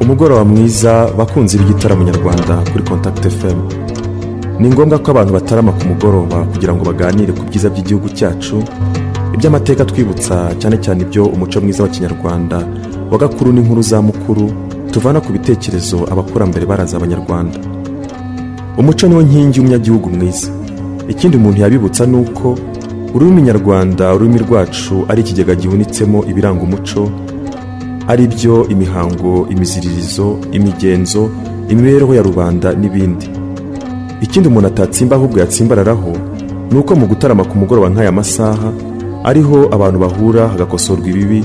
umugoroba mwiza bakunzi b'igitaramo nyarwanda kuri Contact FM. Ni ngombwa ko abantu batarama ku mugoroba kugira ngo baganire ku byiza by'igihugu cyacu, iby'amateka twibutsa cyane cyane ibyo umuco mwiza wa kinyarwanda wa gakuru n'inkuru za mukuru tuvana ku bitekerezo abakurambere baraza abanyarwanda. Umuco niwo nkingi y'umunyagihugu mwiza. Ikindi umuntu yabibutsa nuko ururimi nyarwanda, ururimi rwacu ari ikigega gihunitsemo ibiranga umuco, ari byo imihango, imiziririzo, imigenzo, imibereho ya rubanda n'ibindi. Ikindi umuntu atatsimba ahubwo yatsimbararaho nuko mu gutarama ku mugoroba nk'aya masaha ariho abantu bahura, hagakosorwa ibibi,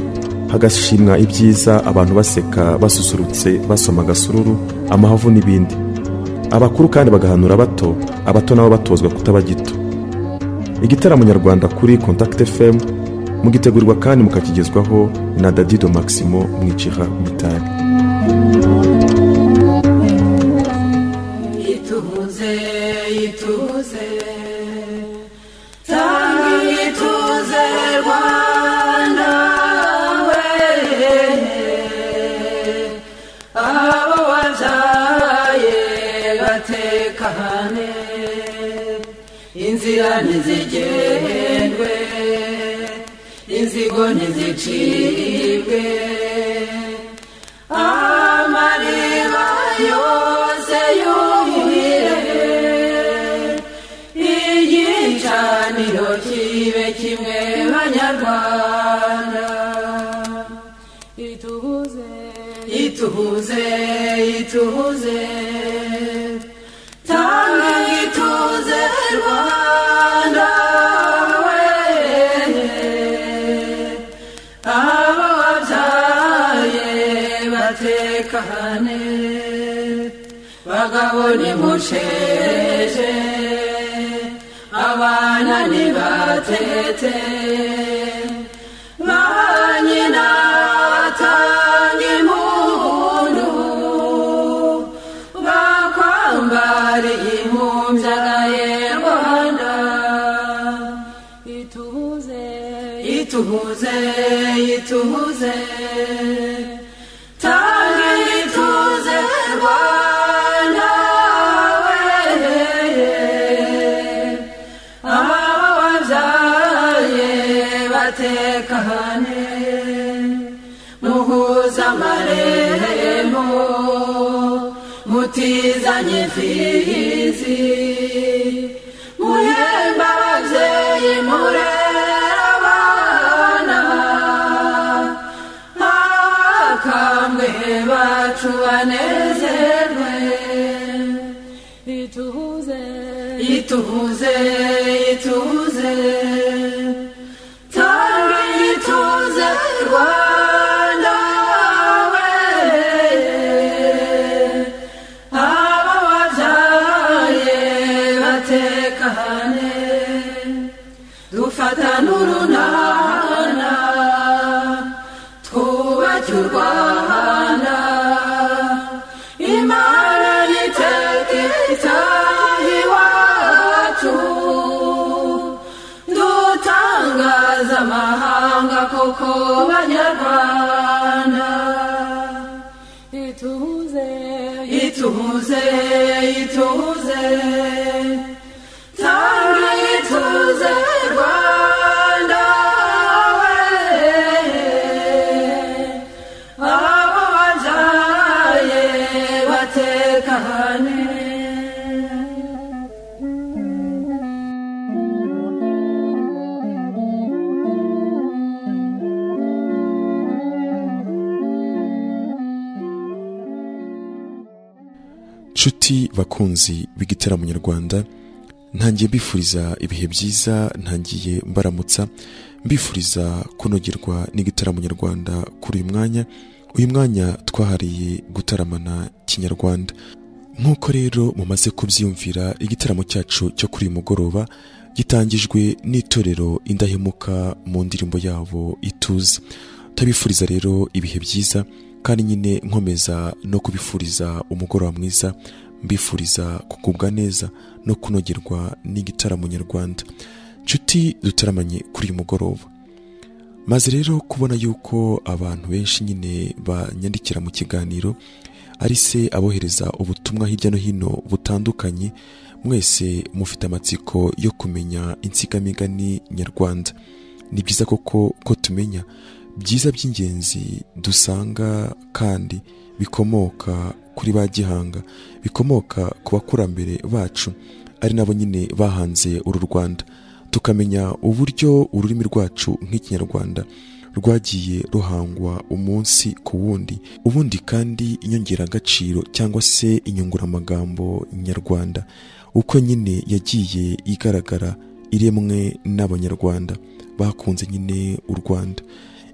hagashimwa ibyiza, abantu baseka, basusurutse, basoma gasururu, amahavu n'ibindi. Abakuru kandi bagahanura abato nabo batozwa kutaba gito. Igitaramo nyarwanda kuri Contact FM mugitegurirwa kandi mukakigezwaho na Dadido Maximo Mwicira Mitali. Ituze tangi ituze Rwanda we, abo wabyaye batekane, inzira ntizigendwe, inzigo ntizicibwe, amariba yose yuhire, igicaniro kibe kimwe banyarwanda. Ituze tanga ituze Rwanda we, abo wabyaye batekane, bagabo nimusheshe, abana nibatete, banyina batanga impundu, bakwambara impumbya Rwanda. Ituze tanga ituze Rwanda we, abo wabyaye batekane, muhuza amarembo, mutizanye imfizi, muhemba ababyeyi murera abana, akambwe bacu banezerwe. Ituze tanga ituze Rwanda we, abo wabyaye batekane, dufatane urunana, twubake u Rwanda, Imana niteke itaha iwacu, dutangaza amahanga koko banyarwanda. Ituze tanga ituze Rwanda we, abo wabyaye batekane. Nshuti bakunzi b'igitaramo nyarwanda, ntangiye mbifuriza ibihe byiza, ntangiye mbaramutsa mbifuriza kunogerwa n'igitaramo nyarwanda kuri uyu mwanya twahariye gutaramana kinyarwanda. Nk'uko rero mumaze kubyiyumvira, igitaramo cyacu cyo kuri uyu mugoroba gitangijwe n'itorero Indahemuka mu ndirimbo yabo Ituze. Tabifuriza rero ibihe byiza kandi nyine nkomeza no kubifuriza umugoroba mwiza, mbifuriza kugubwa neza no kunogerwa n'igitaramo nyarwanda. Nshuti dutaramanye kuri uyu mugoroba, maze rero kubona yuko abantu benshi nyine banyandikira mu kiganiro ari se abohereza ubutumwa hirya no hino butandukanye, mwese mufite amatsiko yo kumenya insigamigani nyarwanda. Ni byiza koko ko tumenya byiza by'ingenzi dusanga kandi bikomoka kuri ba gihanga, bikomoka ku bakurambere bacu ari nabo nyine bahanze uru Rwanda, tukamenya uburyo ururimi rwacu nk'ikinyarwanda rwagiye ruhangwa umunsi ku wundi, ubundi kandi inyongeragaciro cyangwa se inyunguramagambo nyarwanda uko nyine yagiye igaragara iremwe n'abanyarwanda bakunze nyine u Rwanda.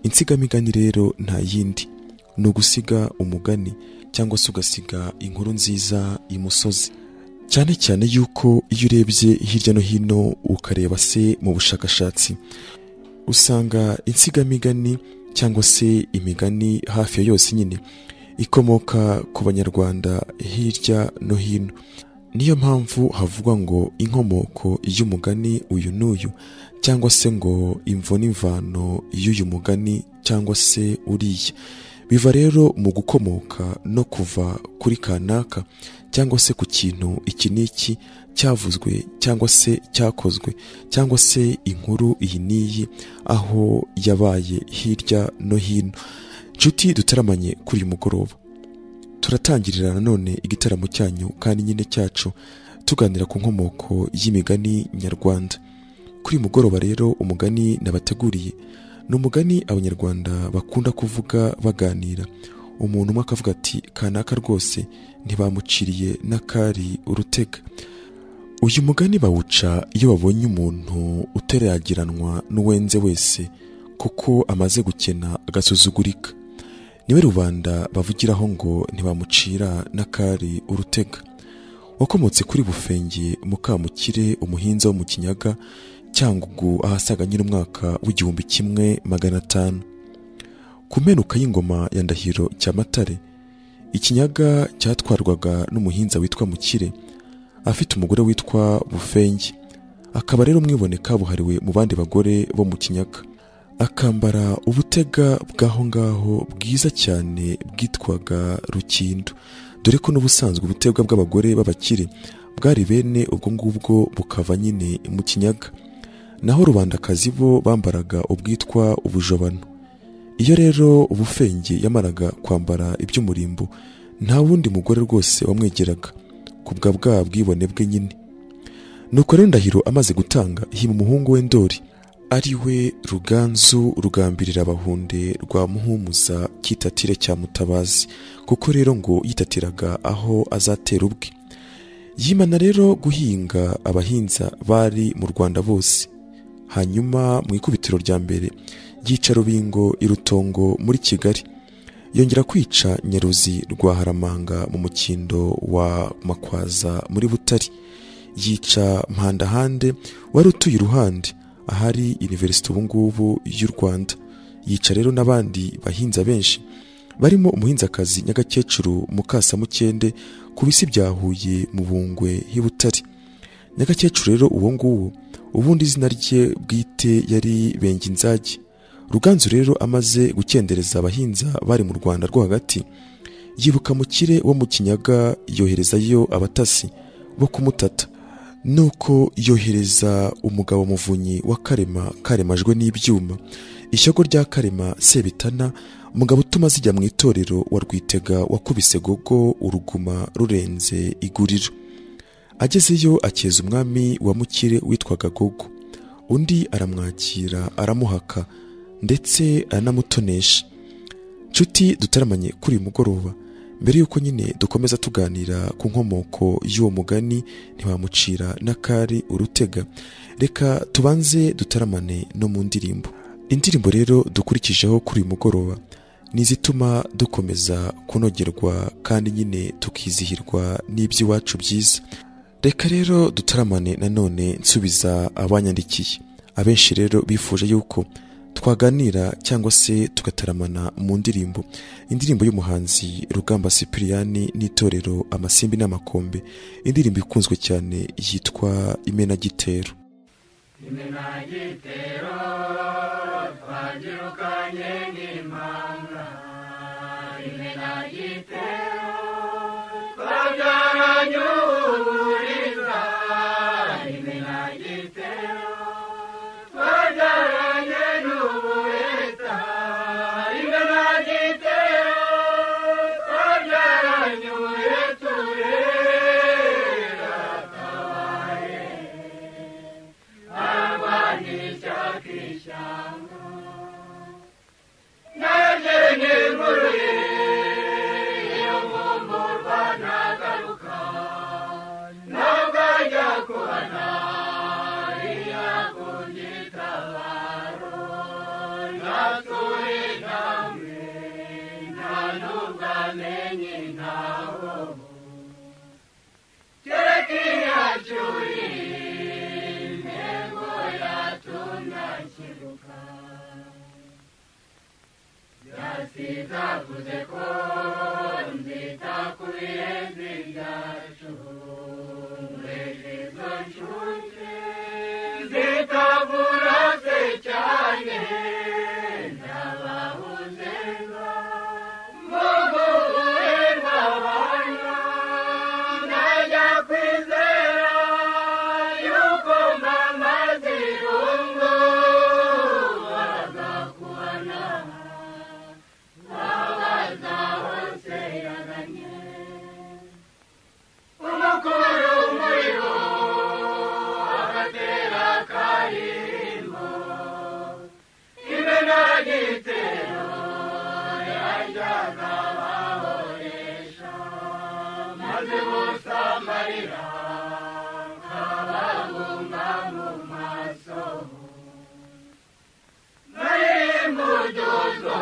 Insigamigani rero nta yindi, ni ugusiga umugani cyangwa se ugasiga inkuru nziza imusozi. Cyane cyane yuko iyo urebye hirya no hino ukareba se mu bushakashatsi, usanga insigamigani cyangwa se imigani hafi ya yose nyine ikomoka ku banyarwanda hirya no hino. Niyo mpamvu havugwa ngo inkomoko y'umugani uyu n'uyu, cyangwa se ngo imvo n'imvano y'uyu mugani cyangwa se uriya. Biva rero mu gukomoka no kuva kuri kanaka cyangwa se ku kintu iki n'iki cyavuzwe cyangwa se cyakozwe cyangwa se inkuru iyi n'iyi aho yabaye hirya no hino. Nshuti dutaramanye kuri uyu mugoroba, turatangirira nanone igitaramo cyanyu kandi nyine cyacu tuganira ku nkomoko y'imigani nyarwanda. Kuri uyu mugoroba rero umugani nabateguriye ni umugani abanyarwanda bakunda kuvuga baganira. Umuntu umwe akavuga ati kanaka rwose ntibamuciriye n'akari urutega. Uyu mugani bawuca iyo babonye umuntu uteragiranwa n'uwenze wese kuko amaze gukena agasuzugurika. Niwe rubanda bavugiraho ngo ntibamucira n'akari urutega. Wakomotse kuri Bufenge Mukamukire, umuhinza wo mu Kinyaga Cyangugu ahasaga nyine umwaka w'1500. Ku mpenuka y'ingoma ya Ndahiro Cyamatare, Ikinyaga cyatwarwaga n'umuhinza witwa Mukire afite umugore witwa Bufenge, akaba rero mwiboneka buhariwe mu bandi bagore bo mu Kinyaga. Akambara ubutega bw'aho ngaho bwiza cyane bwitwaga Rukindo, dore ko n'ubusanzwe ubutega bw'abagore b'abakire bwari bene ubwo ngubwo bukava nyine mu Kinyaga, naho rubandakazi bo bambaraga ubwitwa ubujobano. Iyo rero Ubufenge yamaraga kwambara iby'umurimbo, nta wundi mugore rwose wamwegeraga kubwa bwa bwibone bwe nyine. Nuko rero Ndahiro amaze gutanga hima umuhungu we Ndori, ari we Ruganzu rugambirira abahunde rwa Muhumuza Kitatire cya Mutabazi, kuko rero ngo yitatiraga aho azatera ubwe. Yimana rero guhinga abahinza bari mu Rwanda bose. Hanyuma mu ikubitiro rya mbere yica Rubingo irutongo muri Kigali, yongera kwica Nyaruzi rwa Haramanga mu mukindo wa Makwaza muri Butari, yica Mpandahande wari utuye iruhande ahari University ubu ngubu y'u Rwanda. Yica rero n'abandi bahinza benshi barimo umuhinzakazi Nyagakecuru Mukasamukende ku bisi bya Huye mu Bungwe h'i Butari. Nyagakecuru rero uwo nguwo ubundi izina rye bwite yari Benginzage. Ruganzu rero amaze gukendereza abahinza bari mu Rwanda rwo hagati, yibuka Mukire wo mu Kinyaga yoherezayo abatasi bo kumutata. Nuko yohereza umugabo Muvunyi wa Karema karemajwe n'ibyuma, ishyoko rya Karema Sebitana, umugabo utuma zijya mu itorero wa Rwitega wakubise gogo uruguma rurenze iguriro. Agezeyo akeza umwami wa Mukire witwaga Gogo, undi aramwakira aramuhaka ndetse aranamutonesha. Nshuti dutaramanye kuri uyu mugoroba, mbere yuko nyine dukomeza tuganira ku nkomoko y'uwo mugani ntibamucira n'akari urutega, reka tubanze dutaramane no mu ndirimbo. Indirimbo rero dukurikijeho kuri uyu mugoroba nizituma dukomeza kunogerwa kandi nyine tukizihirwa n'iby'iwacu byiza. Reka rero dutaramane nanone nsubiza abanyandikiye. Abenshi rero bifuje yuko twaganira cyangwa se tugataramana mu ndirimbo. Indirimbo y'umuhanzi Rugamba Cyprien n'itorero Amasimbi n'Amakombe, indirimbo ikunzwe cyane yitwa Imenagitero. Imenagitero twagirukanye n'impanga, Imenagitero nyuriza imena gitero twabyaranye n'ubuheta imena gitero twabyaranye ubuheta uratabaye arwanisha k'ishyamba najenye nguruye iyo nkumburwa nagaruka nabwajya kubana iyakungitabaro naturi namwe nta n'ubwamenye ntaho kereka iyacyuri intego yatundakiruka yasizavuze ko nzita ku birenze byacu izo nshuke zitavura se cyane ndabahuzenga muguherwa abana najya kwizera yuko mama zirungu baragakubana abazaho yaganye umukuru umuriro agatera karimbo imena gitero yajyaga bahoresha maze bose amarira kababunga mu maso marimbo dozo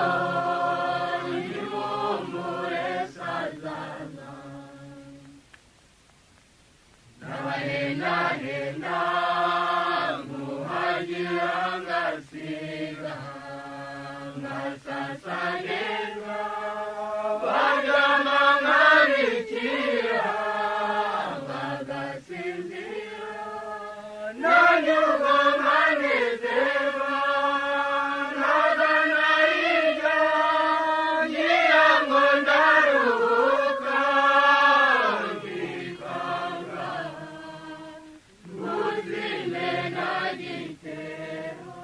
henda muhagira ngasiga ngasasa neza bagama nkarikira bagasinzira nanyurwa nkanezerwa ntagana hirya ngira ngo ndaruhuka ndikanga muzimena gitero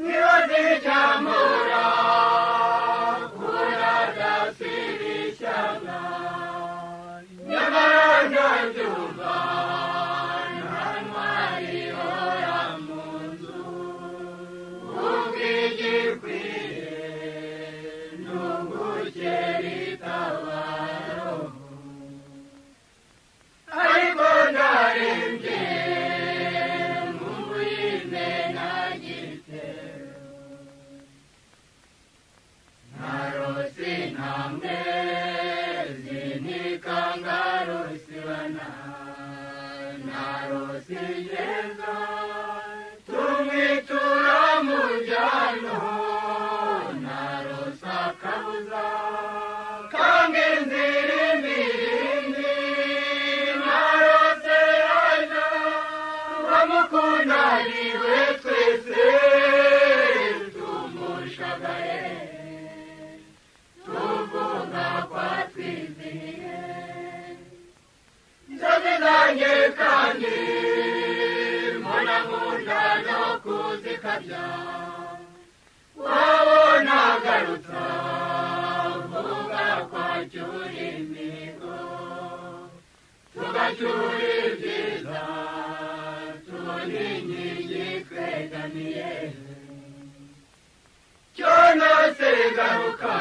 nibazicyamura kuradasibishyana nyamara ndabyumva nta ntwari ihora mu nzu ubwigikwiye n'ubukera itabaro ariko ndarembye mumuyimena gitero narose intambwe zinikanga rusibana narose igeza tumwitura mu byano narose akabuza kanga inzira imirindi narose yaja bamukunaniwe twese tumushagaye tuvuga kwa twizihiye inzozi zanjye kandi mbona nkunda no kuzikabya wabona garutsa vuga kwa cyuri imigo tugacyura ibyiza tubona inkingi twegamiye cyonose garuka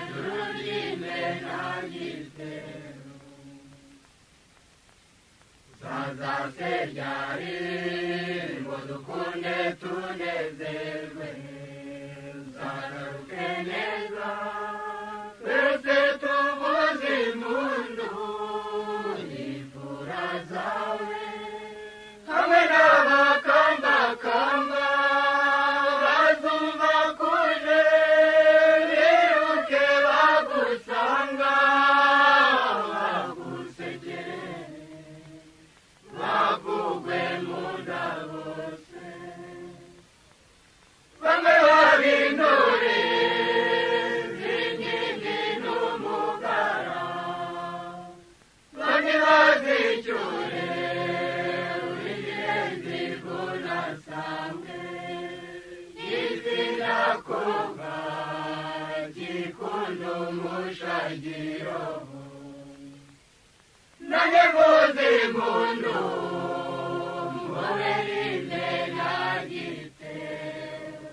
turujimena gitero zaza se ryari ngo dukunde tunezerwe zagaruke neza twese tuvuze impundu n'imfura zawe hamwe n'abakambakamba bazumva kuje biruke bagusanga bagusekere bagugwe mu nda bose bamwe nyagiro nanjye mvuze impundu muberize nyagitero.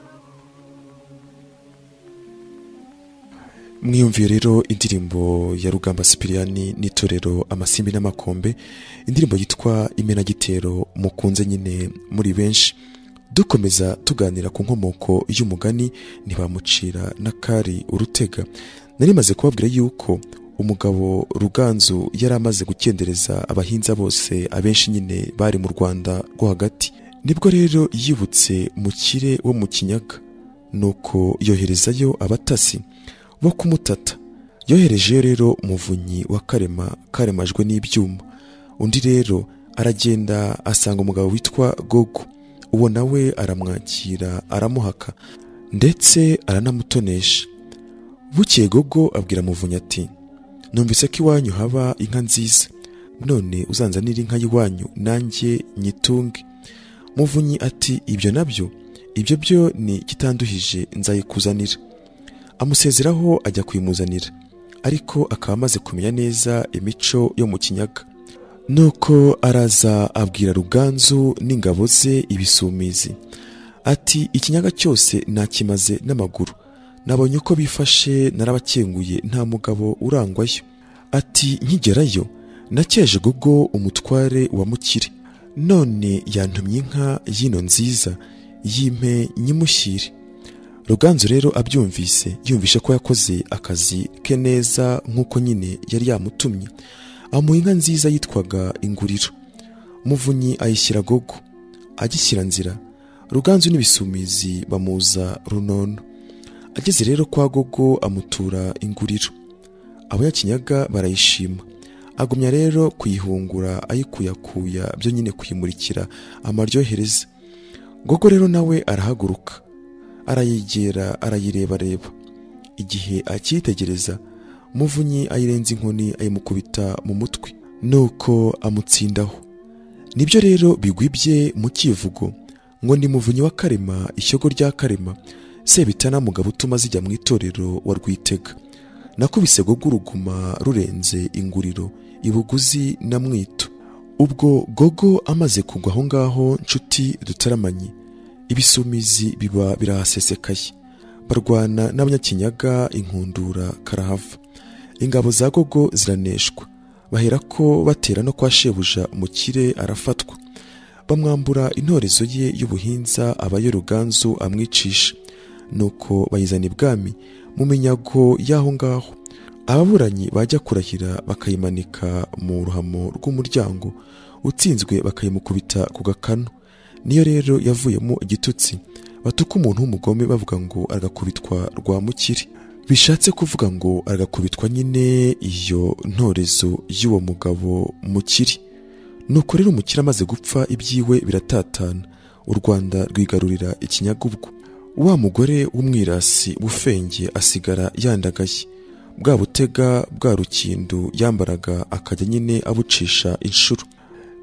mwiyumviye rero indirimbo ya Rugamba Sipiriyani n'itorero Amasimbi n'Amakombe, indirimbo yitwa Imenagitero mukunze nyine muri benshi. Dukomeza tuganira ku nkomoko y'umugani ntibamucira n'akari urutega. Nari maze kubabwira yuko umugabo Ruganzu yari amaze gukendereza abahinza bose, abenshi nyine bari mu Rwanda rwo hagati. Nibwo rero yibutse Mukire wo mu Kinyaga, nuko yoherezayo abatasi bo kumutata. Yoherejeyo rero Muvunyi wa Karema karemajwe n'ibyuma. Undi rero aragenda asanga umugabo witwa Gogo. Uwo nawe aramwakira aramuhaka ndetse aranamutonesha. Bukeye Gogo abwira Muvunyi ati, numvise ko iwanyu haba inka nziza, none uzanzanira inka y'iwanyu nanjye nyitunge. Muvunyi ati, ibyo nabyo, ibyo byo ni kitanduhije, nzayikuzanira. Amusezeraho ajya kuyimuzanira, ariko akaba amaze kumenya neza imico yo mu Kinyaga. Nuko araza abwira Ruganzu n'ingabo ze ibisumizi ati, ikinyaga cyose nakimaze n'amaguru, nabonye uko bifashe narabakenguye, nta mugabo urangwayo. Ati, nkigerayo nakeje Gogo umutware wa Mukire, none yantumye inka yino nziza, yimpe nyimushyire. Ruganzu rero abyumvise, yumvishe ko yakoze akazi ke neza nk'uko nyine yari yamutumye. Amuha inka nziza yitwaga Inguriro. Muvunyi ayishyira Gogo. Agishyira nzira, Ruganzu n'ibisumizi bamuza Runono. Ageze rero kwa Gogo amutura Inguriro. Abanyakinyaga barayishima. Agumya rero kuyihungura, ayikuyakuya, byo nyine kuyimurikira amaryohereza. Gogo rero nawe arahaguruka, arayegera, arayirebareba. Igihe akitegereza, Muvunyi ayirenza inkoni ayimukubita mu mutwe, nuko amutsindaho. Nibyo rero bigwibye mu kivugo ngo ni Muvunyi wa Karema, ishyogo rya Karema, Sebitana mugabo utuma zijya mu itorero wa Rwitega. Nakubise Gogo uruguma rurenze Inguriro, Ibuguzi na Mwito. Ubwo Gogo amaze kugwa aho ngaho, nshuti dutaramanye, ibisumizi biba birahasesekaye. Barwana n'abanyakinyaga, inkundura karahava. Ingabo za Gogo ziraneshwa, baherako batera no kwa shebuja Mukire arafatwa. Bamwambura intorezo ye y'ubuhinza, abayo Ruganzu amwicisha. Nuko bayizana ibwami mu minyago y'aho ngaho. Ababuranyi bajya kurahira bakayimanika mu ruhamo rw'umuryango, utsinzwe bakayimukubita ku gakanu. Niyo rero yavuyemo igitutsi, batuka umuntu w'umugome bavuga ngo aragakubitwa rwa Mukire. Bishatse kuvuga ngo aragakubitwa nyine iyo ntorezo y'uwo mugabo Mukire. Nuko rero Mukire amaze gupfa, ibyiwe biratatana, u Rwanda rwigarurira Ikinyaga. Ubwo wa mugore w'umwirasi Bufenge asigara yandagaye. Bwa butega bwa Rukindu yambaraga akajya nyine abucisha inshuro.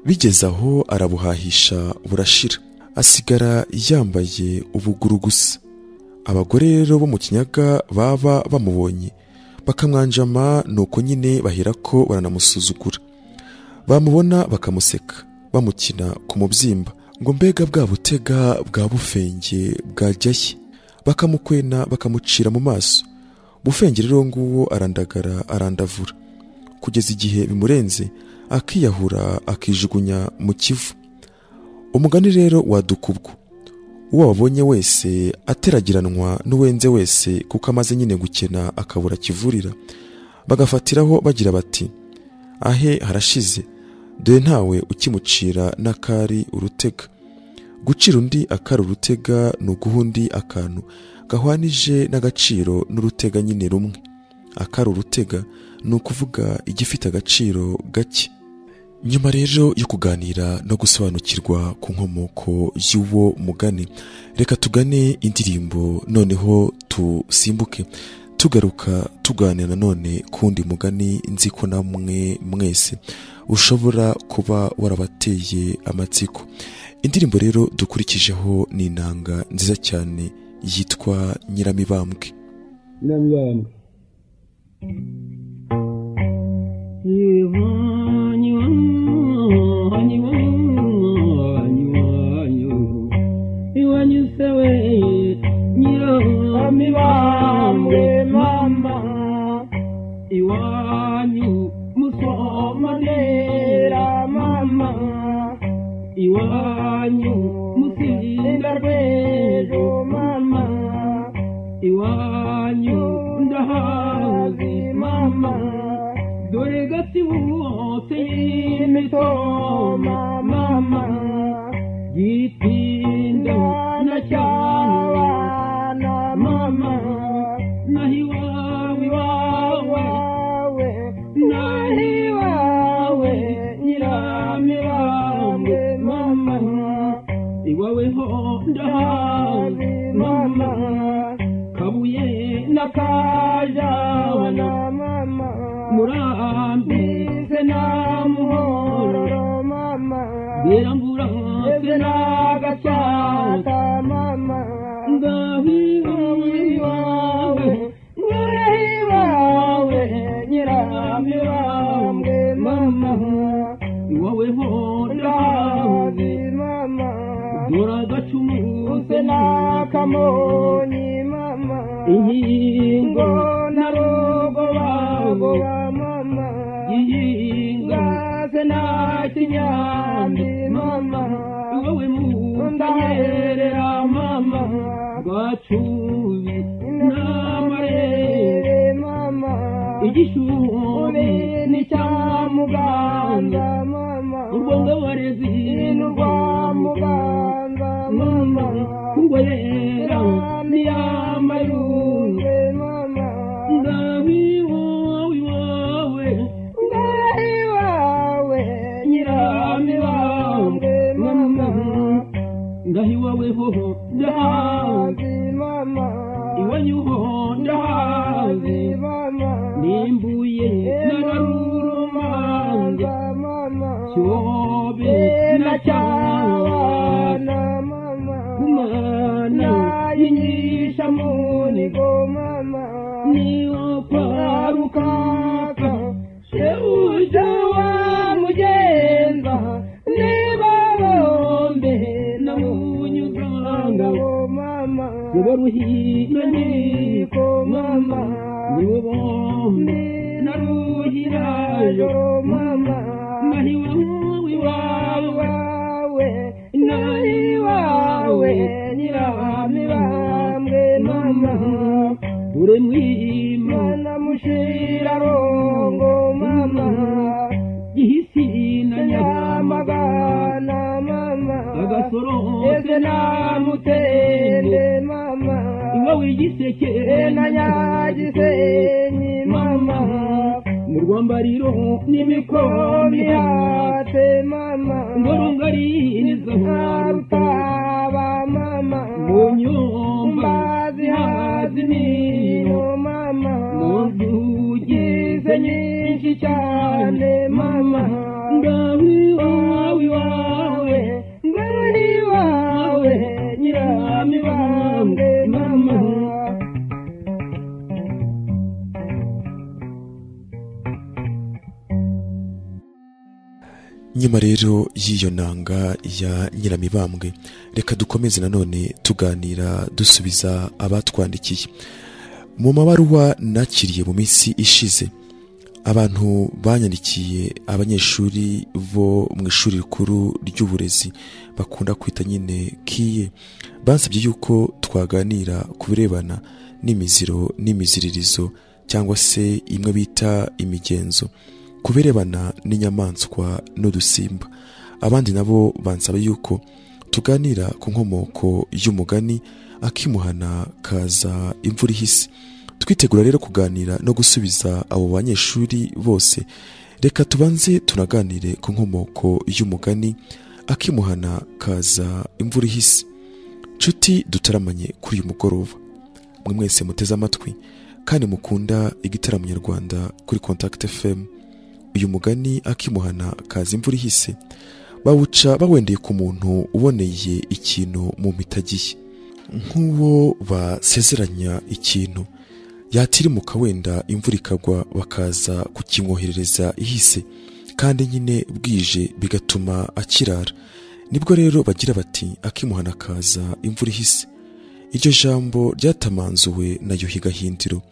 Bigeze aho arabuhahisha burashira, asigara yambaye ubuguru gusa. Abagore rero bo mu Kinyaga baba bamubonye bakamwanjama, nuko nyine baherako baranamusuzugura. Bamubona bakamuseka, bamukina ku mubyimba ngo mbega bwa butega bwa Bufenge bwajyaye. Bakamukwena bakamucira mu maso. Bufenge rero nguwo arandagara arandavura, kugeza igihe bimurenze akiyahura akijugunya mu Kivu. Umugani rero waduka ubwo. Uwo wabonye wese ateragiranwa n'uwenze wese, kuko amaze nyine gukena akabura kivurira. Bagafatiraho bagira bati, ahe harashize, dore ntawe ukimucira n'akari urutega. Gucira undi akari urutega ni uguha undi akantu gahwanije n'agaciro n'urutega nyine rumwe. Akari urutega ni ukuvuga igifite agaciro gake. Nyuma rero yo kuganira no gusobanukirwa ku nkomoko y'uwo mugani, reka tugane indirimbo noneho tusimbuke tugaruka tuganira none kundi mugani nzi ko namwe mwese ushobora kuba warabateye amatsiko. Indirimbo rero dukurikijeho ni inanga nziza cyane yitwa Nyiramibambwe. Nyiramibambwe Mibambwe mama iwanyu musomanera mama iwanyu musinda rwejo mama iwanyu ndahazi mama dore gatibutse imitoma mama gitinda na cyabana mama nahiwawe nyiramibambwe mama iwawe ho ndahazi mama kabuye nakajabana mama murambize namuhororo mama biramburanse nagacyata mama ngahiwawe nyiramibambwe mama iwawe ho ndahazi mama dora gacumuse nakamonyi mama ingingo narogobagoba mama ingase nakinyambi mama iwawe mundanyerera mama gacubi namarere mama igishubi ni cyamuganza mama urwonga warezi n'urwa muganza mama ngwera ni amayunge mama ngahiwawe nyiramibambwe mama ngahiwawe ho ndahazi mama iwanyu ho ndahazi mama nimbuye nararurumanza mama shobe na cyabana mama kumana yinyisha munigo mama niyo parukaka sheuja wa mugenza nibarombe na munyuzanga mama yoboruhina niko mama niwe bombe naruhirayo mama nahiwawe nyiramibambwe mama ure mwimana mushirarongo mama gihisi na nyamagana mama agasoro ese namutende mama iwawe giseke na nyagisenyi mama mu rwambariro n'imikomi hate mama ngorongari nizarutaba mama mu nyumba zihazi niyo mama mu nzugize nyinshi cyane mama ngahiwawe nyiramibambwe mama nyuma rero y'iyo nanga ya Nyiramibambwe reka dukomeze nanone tuganira dusubiza abatwandikiye mu mabaruwa nakiriye mu minsi ishize. Abantu banyandikiye abanyeshuri bo mu ishuri rikuru ry'uburezi bakunda kwita nyine kiye, bansabye yuko twaganira ku birebana n'imiziro n'imiziririzo cyangwa se imwe bita imigenzo, ku birebana n'inyamaswa n'udusimba. Abandi nabo bansaba yuko tuganira ku nkomoko y'umugani akimuhana kaza imvura ihise. Twitegura rero kuganira no gusubiza abo banyeshuri bose. Reka tubanze tunaganire ku nkomoko y'umugani akimuhana kaza imvura ihise. Nshuti dutaramanye kuri uyu mugoroba, mwe mwese muteze amatwi kandi mukunda igitaramo nyarwanda kuri Contact FM, uyu mugani akimuhana kaza imvura ihise bawuca bawendeye ku muntu uboneye ikintu mu mitagiye, nk'uwo basezeranya ikintu yatirimuka wenda imvura ikagwa bakaza kukimwoherereza ihise kandi nyine bwije bigatuma akirara. Nibwo rero bagira bati akimuhana kaza imvura ihise. Iryo jambo ryatamanzuwe na Yuhi Gahindiro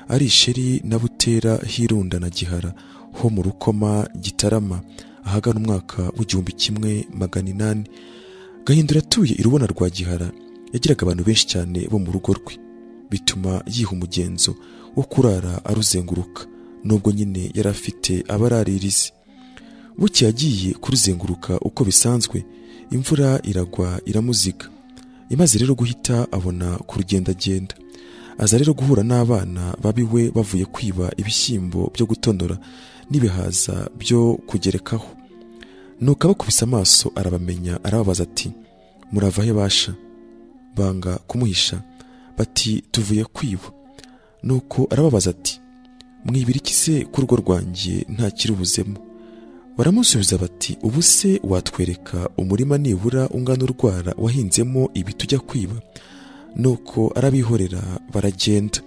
ari Isheri na Butera Hirunda na Gihara ho mu Rukoma Gitarama ahagana umwaka w'1800. Gahindiro atuye irubona rwa Gihara yagiraga abantu benshi cyane bo mu rugo rwe, bituma yiha umugenzo wo kurara aruzenguruka nubwo nyine yari afite abararirizi. Buke yagiye kuruzenguruka uko bisanzwe, imvura iragwa iramuziga. Imaze rero guhita abona ku rugendagenda, aza rero guhura n'abana babiwe bavuye kwiba ibishyimbo byo gutonora n'ibihaza byo kugerekaho. Nuko abakubise amaso arabamenya, arababaza ati murava he basha? Banga kumuhisha bati tuvuye kwiba. Nuko arababaza ati mwibira iki se ku rugo rwanjye nta kirubuzemo? Baramusubiza bati ubu se watwereka umurima nibura ungana urwara wahinzemo ibi tujya kwiba? Nuko arabihorera baragenda.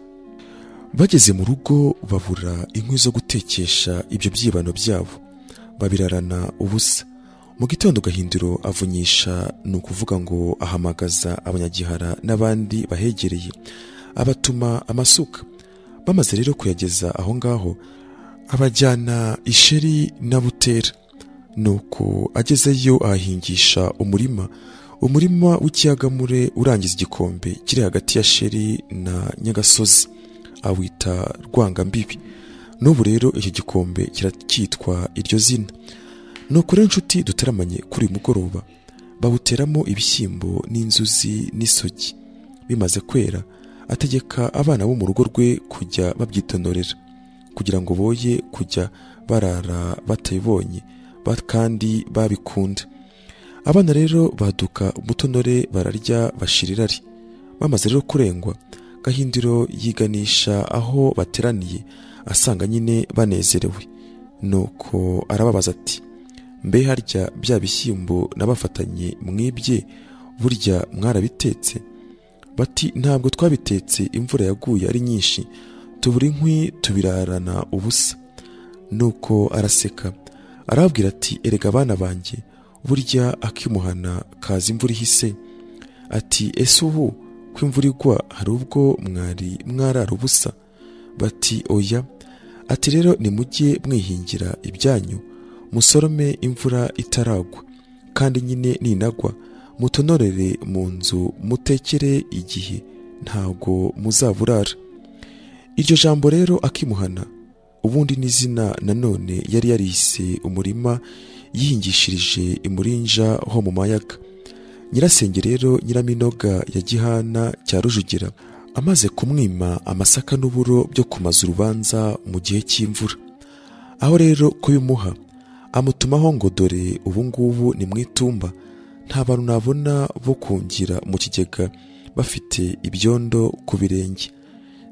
Bageze mu rugo babura inkwi zo gutekesha ibyo byibano byabo, babirarana ubusa. Mu gitondo Gahindiro avunyisha, ni ukuvuga ngo ahamagaza abanyagihara n'abandi bahegereye, abatuma amasuka. Bamaze rero kuyageza aho ngaho, abajyana Isheri na Butera. Nuko agezeyo ahingisha umurima w'ikiyagamure urangiza igikombe kiri hagati ya Sheri na Nyagasozi, awita Rwangambibi. N'ubu rero iki gikombe kiracyitwa iryo zina. Nuko rero inshuti dutaramanye kuri uyu mugoroba bawuteramo ibishyimbo n'inzuzi n'isogi. Bimaze kwera ategeka abana bo mu rugo rwe kujya babyitontorera kugira ngo boye kujya barara batayibonye kandi babikunda. Abana rero baduka umutonore bararya bashirirari. Bamaze rero kurengwa, Gahindiro yiganisha aho bateraniye asanga nyine banezerewe. Nuko arababaza ati mbe harya bya bishyimbo nabafatanye mwibye burya mwarabitetse? Bati ntabwo twabitetse, imvura yaguye ari nyinshi tubura inkwi tubirarana ubusa. Nuko araseka arababwira ati erega abana banjye, burya akimuhana kaza imvura ihise. Ati ese ubu ko imvura igwa hari ubwo mwari mwarara ubusa? Bati oya. Ati rero nimujye mwihingira ibyanyu, musorome imvura itaragwa, kandi nyine ninagwa mutonorere mu nzu mutekere igihe ntago muzaburara. Iryo jambo rero akimuhana ubundi n'izina nanone yari yarise umurima yihingishirije imurinja ho mu mayaga. Nyirasenge rero Nyiraminoga ya Gihana cya Rujugira amaze kumwima amasaka n'uburo byo kumaza urubanza mu gihe cy'imvura. Aho rero kubimuha amutumaho ngo dore ubu ngubu ni mwitumba, nta bantu nabona bo kungira mu kigega bafite ibyondo ku birenge.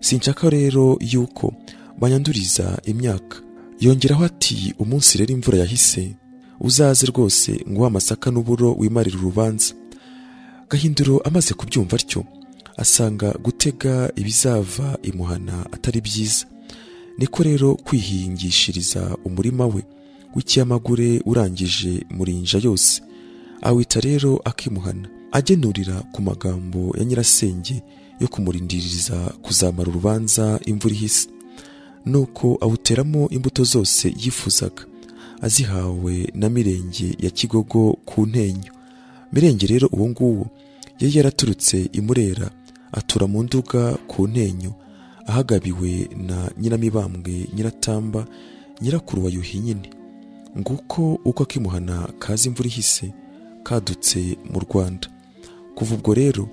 Sinshaka rero yuko banyanduriza imyaka. Yongeraho ati umunsi rero imvura yahise uzaze rwose ngo amasaka n'uburo wimarira urubanza. Gahindiro amaze kubyumva atyo asanga gutega ibizava imuhana atari byiza. Niko rero kwihingishiriza umurima we w'ikiyamagure urangije murinja yose, awita rero akimuhana, agenurira ku magambo ya nyirasenge yo kumurindiriza kuzamara urubanza imvura ihise. Nuko awuteramo imbuto zose yifuzaga, azihawe na Mirenge ya Kigogo ku Ntenyo. Mirenge rero uwo nguwo yari yaraturutse i Murera atura mu Nduga ku Ntenyo, ahagabiwe na Nyiramibambwe Nyiratamba nyirakuru wa Yuhi nyine. Nguko uko akimuhana kaza imvura ihise kadutse mu Rwanda. Kuva ubwo rero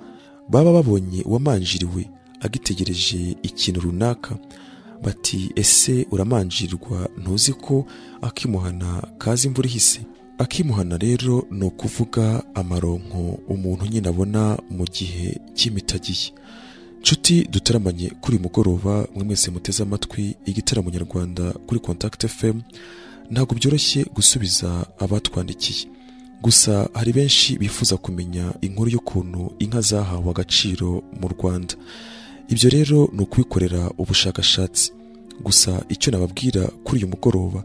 baba babonye uwamanjiriwe agitegereje ikintu runaka, bati ese uramanjirwa ntuzi ko akimuhana kaza imvura ihise? Akimuhana rero ni ukuvuga amaronko umuntu nyine abona mu gihe cy'imitagiye. Nshuti dutaramanye kuri mugoroba, mwe mwese muteze amatwi igitaramo nyarwanda kuri Contact FM, ntabwo byoroshye gusubiza abatwandikiye. Gusa hari benshi bifuza kumenya inkuru y'ukuntu inka zahawe agaciro mu Rwanda. ibyo rero ni ukubikorera ubushakashatsi. Gusa icyo nababwira kuri uyu mugoroba,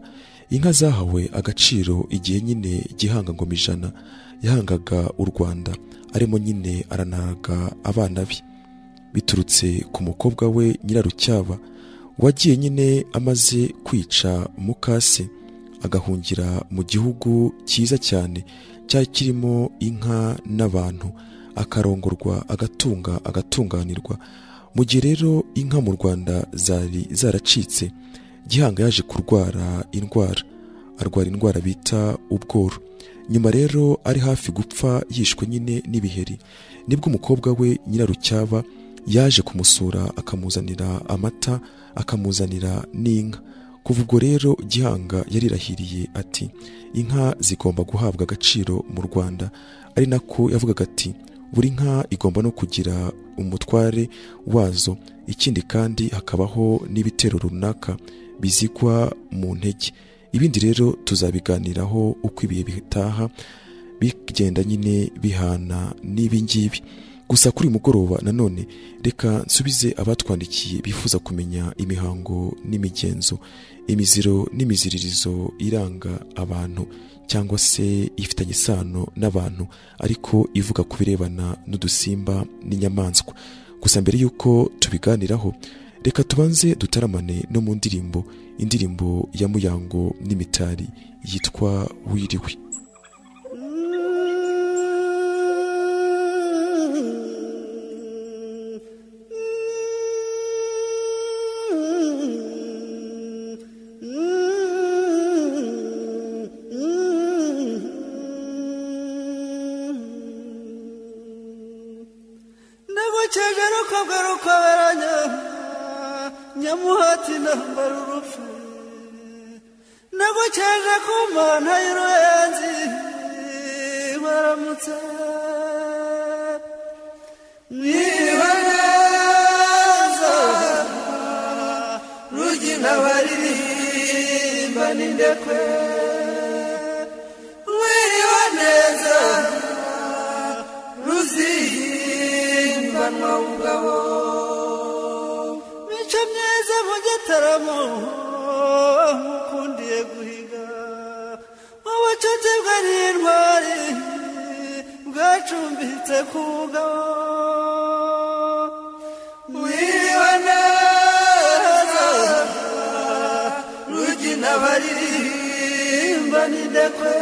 inka zahawe agaciro igihe nyine Gihanga Ngoma Ijana yahangaga u Rwanda, arimo nyine aranaga abana be, biturutse ku mukobwa we Nyirarucyaba wagiye nyine amaze kwica mukase, agahungira mu gihugu cyiza cyane cyari kirimo inka n'abantu, akarongorwa agatunganirwa. Mu gihe rero inka mu Rwanda zari zaracitse, Gihanga yaje kurwara indwara bita ubworo. Nyuma rero ari hafi gupfa yishwe nyine n'ibiheri, nibwo umukobwa we Nyirarucyaba yaje kumusura, akamuzanira amata, akamuzanira n'inka. Kuva ubwo rero Gihanga yarirahiriye ati inka zigomba guhabwa agaciro mu Rwanda, ari nako yavugaga ati buri nka igomba no kugira umutware wazo. Ikindi kandi hakabaho n'ibitero runaka bizigwa mu ntege. Ibindi rero tuzabiganiraho uko ibihe bitaha bigenda nyine bihana n'ibingibi. Gusa kuri mugoroba nanone reka nsubize abatwandikiye bifuza kumenya imihango n'imigenzo, imiziro n'imiziririzo iranga abantu cyangwa se ifitanye isano n'abantu, ariko ivuga ku birebana n'udusimba n'inyamaswa. Gusa mbere y'uko tubiganiraho, reka tubanze dutaramane no mu indirimbo ya Muyango n'Imitari yitwa Wiriwe. Nyamuhati nambara urufu nagukeje ku mana y'uruyenzi baramutse niba neza rugina baririmba n'indekwe wiriwe neza ruzimbanwa ubugabo myiza mu gitaramo mukundiye guhiga ubucuti bwari intwari bwacumbitse ku ngabo wiriwe neza rugina baririmba n'indekwe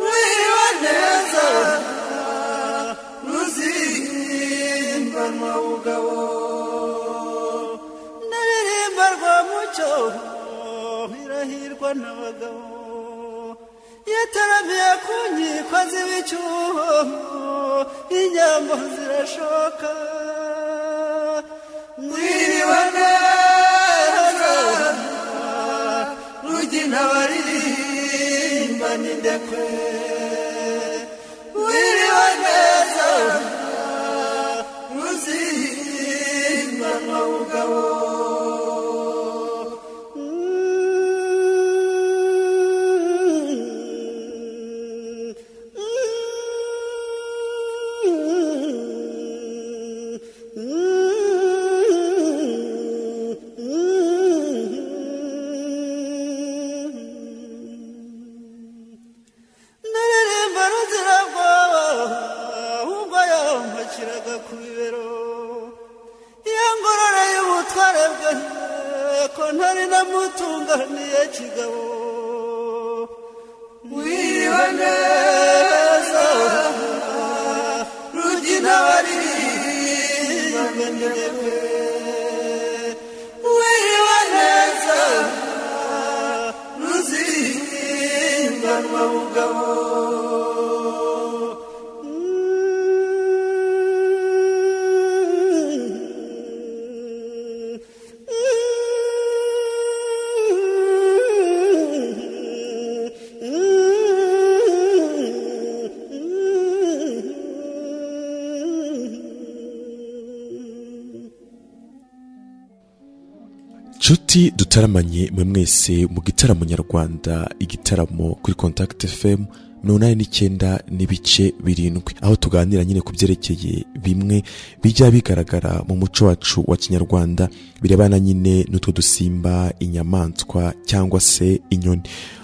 wiriwe neza ruzimbanwa ubugabo irahirwa n'abagabo yataramiye ku nkiko z'ibicyuho inyambo zirashoka mwiriwe neza rugina baririmba n'indekwe wiriwe neza ruzimbanwa ubugabo ntari namutunganiye kigabo wiriwe neza rugina baririmba n'indekwe wiriwe neza ruzimbanwa ubugabo Nshuti dutaramanye mwe mwese mu gitaramo nyarwanda, igitaramo kuri Contact FM 89.7 aho tuganira nyine ku byerekeye bimwe bijya bigaragara mu muco wacu wa Kinyarwanda birebana nyine n'utwo dusimba, inyamaswa cyangwa se inyoni.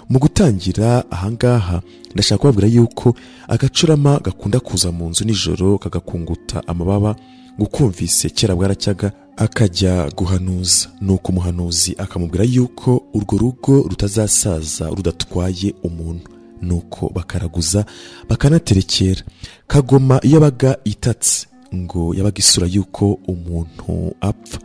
Mu gutangira ahangaha ndashaka kubabwira yuko agacurama gakunda kuza mu nzu nijoro kagakunguta amababa gukumvise kera bwaracyaga akajya guhanuza, nuko umuhanuzi akamubwira yuko urwo rugo rutazasaza rudatwaye umuntu, nuko bakaraguza bakanaterekera. Kagoma iyo yabaga itatse ngo yabaga isura yuko umuntu apfa.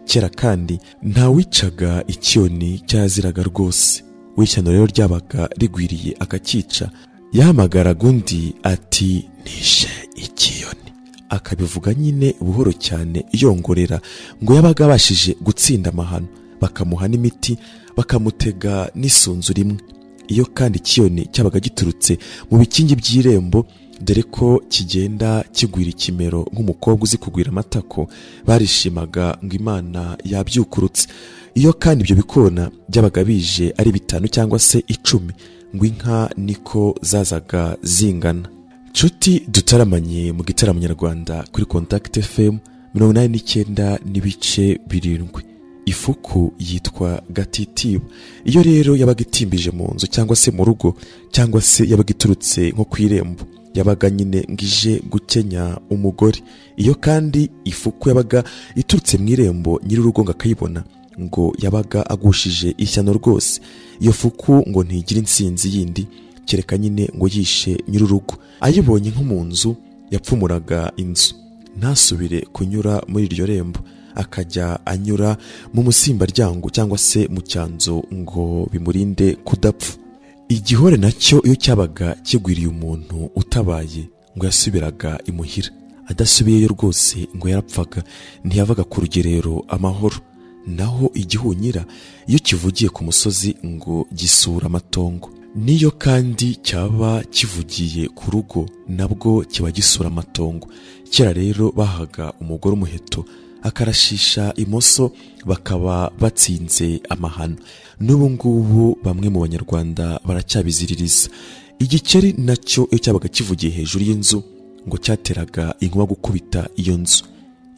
Kera kandi nta wicaga icyoni cyaziraga rwose, w'ishyano rero ryabaga rigwiriye akakica yahamagaraga undi ati nishe ikiyoni, akabivuga nyine buhoro cyane yongorera ngo yabaga abashije gutsinda amahano, bakamuha n'imiti bakamutega n'isunzu rimwe. Iyo kandi ikiyoni cyabaga giturutse mu bikingi by'irembo, dore ko kigenda kigwira ikimero nk'umukobwa uzi kugwira amatako, barishimaga ngo Imana yabyukurutse. Iyo kandi ibyo bikona byabaga bije ari 5 cyangwa se 10, ngo inka niko zazaga zingana. Nshuti dutaramanye mu gitaramo nyarwanda kuri Contact FM 89.7. Ifuku yitwa gatitiba. Iyo rero yabaga itimbije mu nzu cyangwa se mu rugo cyangwa se yabaga iturutse nko ku irembo, yabaga nyine ngije gukenya umugore. Iyo kandi ifuku yabaga iturutse mu irembo nyir'urugo ngo akayibona, ngo yabaga agushije ishyano rwose. Iyo fuku ngo ntigira insinzi yindi kereka nyine ngo yishe nyir'urugo. Ayibonye nko mu nzu yapfumuraga inzu, ntasubire kunyura muri iryo rembo, akajya anyura mu musimbaryango cyangwa se mu cyanzo ngo bimurinde kudapfa. Igihore nacyo iyo cyabaga kigwiriye umuntu utabaye ngo yasubiraga imuhira, adasubiyeyo rwose ngo yarapfaga, ntiyavaga ku rugerero amahoro. Naho igihunyira iyo kivugiye ku musozi ngo gisura amatongo, niyo kandi cyaba kivugiye ku rugo nabwo kiba gisura amatongo. Kera rero bahaga umugore umuheto akarashisha imoso, bakaba batsinze amahano. N'ubu ngubu bamwe mu banyarwanda baracyabiziririza. Igikeri nacyo iyo cyabaga kivugiye hejuru y'inzu ngo cyateraga inkuba gukubita iyo nzu.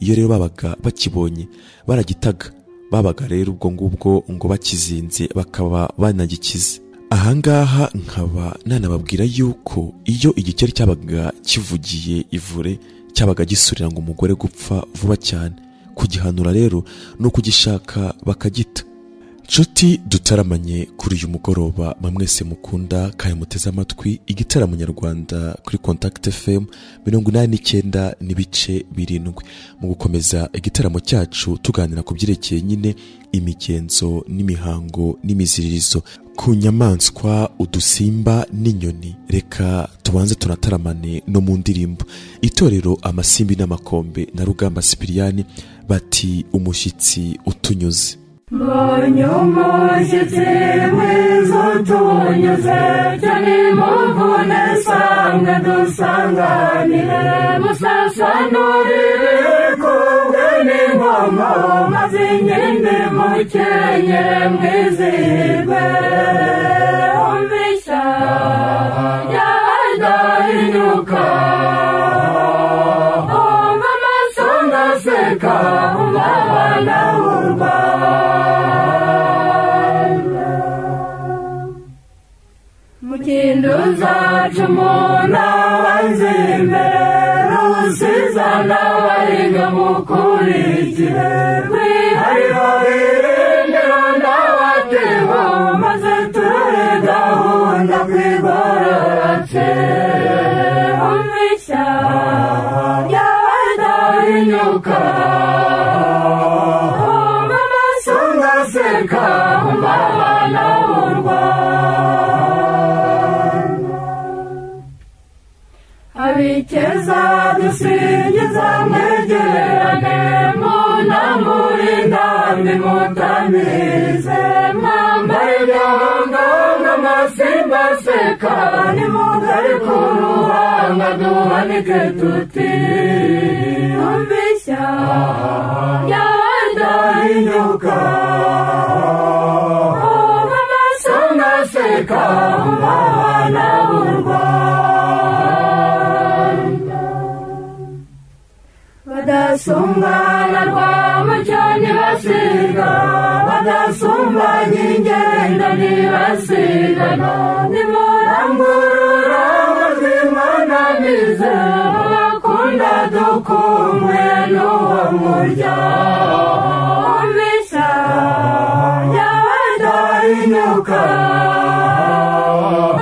Iyo rero babaga bakibonye baragitaga, babaga rero ubwo ngubwo ngo bakizinze bakaba banagikize. Ahangaha nkaba nanababwira yuko iyo igikeri cyabaga kivugiye ivure cyabaga gisurira ngo umugore gupfa vuba cyane. Kugihanura rero no kugishaka bakagita. Nshuti dutaramanye kuri uyu mugoroba, mwese mukunda kandi muteze amatwi igitaramo nyarwanda kuri Contact FM 89.7. Mu gukomeza igitaramo cyacu tuganira ku byerekeye nyine imigenzo n'imihango n'imiziririzo ku nyamaswa, udusimba n'inyoni. Reka tubanze tunataramane no mu ndirimbo. Itorero Amasimbi n'Amakombe na Rugamba Sipiriyani bati umushyitsi utunyuze. Mbonye umushyitsi mwiza utunyuze, cyane muvune sanga dusanganire, musasanurire kubwe n'ingoma, maze inkindi mukenyere mwizihirwe. Umvishya yadahinyuka, umva amasonga aseka, umva abana b'urwa. Mukinduza cumuna wanze imbere, rusizana wariga mukurikire, kwihariro irindiro ndawateho, maze turore gahunda kwigororotse. Umvishya yadahinyuka, umva amasonga aseka, umva abana b'urwa. Abikeza dusingiza mwegerane, munamurindambi mutamize, mwambare igihanga nk'amasimba aseka, nimugari ku ruhanga duhanike tuti umvishya yadahinyuka, umva amasonga aseka, umva abana b'urwa. badasumbana rwamucyo ntibasiga badasumbanya ingendo ntibasigana nimurangurura amajwi mwanamize bakunda dukumbuye n'uwo muryango mishya y'abadahinyuka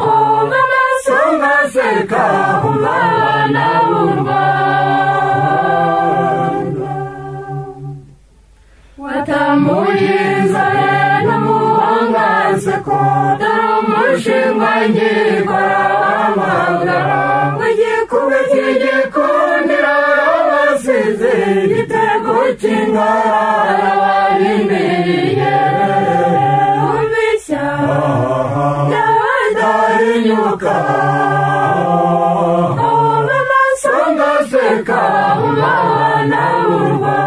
umva amasonga aseka umva abana b'u Rwanda watamuye inzara n'umuhangaseko dore umushinga ngikora wamagara w'igikuba cy'igikundiro abasize igitego cy'ingara warindiriye umishya y'abadahinyuka umva amasonga aseka umva abana b'u Rwanda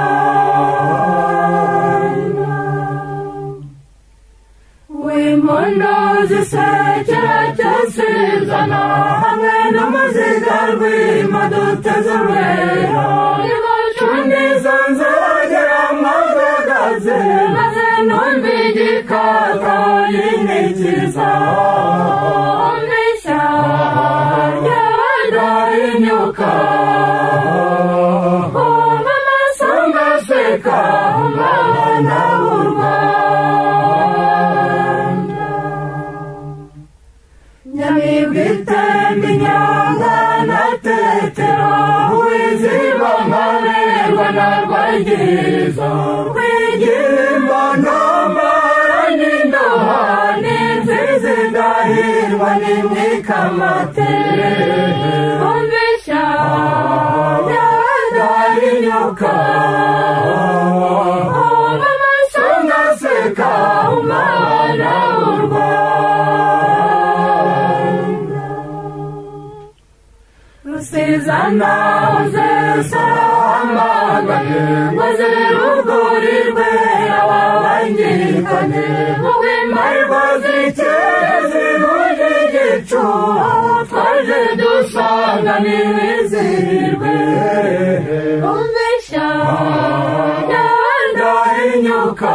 w'impundu zisekera cyasizana hamwe n'umuziga rw'ima duteze urwera nimucundiza nzogera mwagagaze maze numva igikaka yinikiza mishya y'abadahinyuka umva amasonga aseka umva abana b'u Rwanda nyamibwa itemba inyanga na tetero wiziba nkaberwa na rwagiza wigimba ntamara n'indoha n'inzizi ndahirwa n'imwikamate umvishya y'abadahinyuka umva amasonga aseka umva abana b'u Rwanda rusizana uzesarahamagaye ngo zirugurirwe ababangikane mu rw'imarwa zikeye zihuje igicu aho twaje dusanga n'ibizihirwe umvishya y'abadahinyuka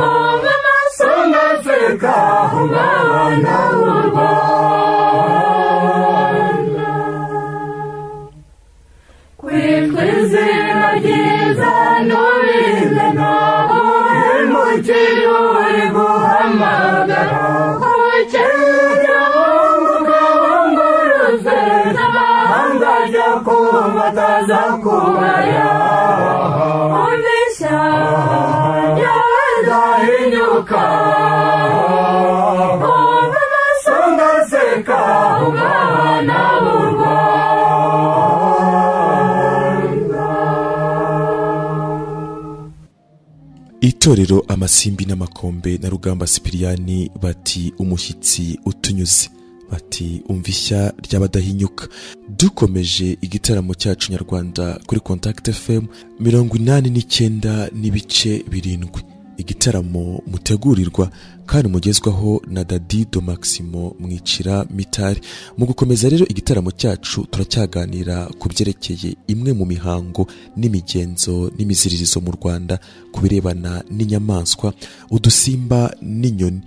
umva amasonga aseka umva abana b'u Rwanda kwitwa izina ryiza n'ubimena uhemukiye uri guhamagara ukenya umugabunguruze n'amahanga ajya kumva ataza kubaya umvishya y'abadahinyuka umva amasonga aseka umva abana b'u Rwanda itorero amasimbi n'amakombe na rugamba Sipiriyani bati umushyitsi utunyuze bati umva ishya ry'abadahinyuka dukomeje igitaramo cyacu nyarwanda kuri Contact FM 89.7 igitaramo mutegurirwa kandi mugezwaho na Dadido Maximo Mwicira Mitari. Mu gukomeza rero igitaramo cyacu turacyaganira ku byerekeye imwe mu mihango n'imigenzo n'imiziririzo mu Rwanda ku birebana n'inyamaswa udusimba n'inyoni.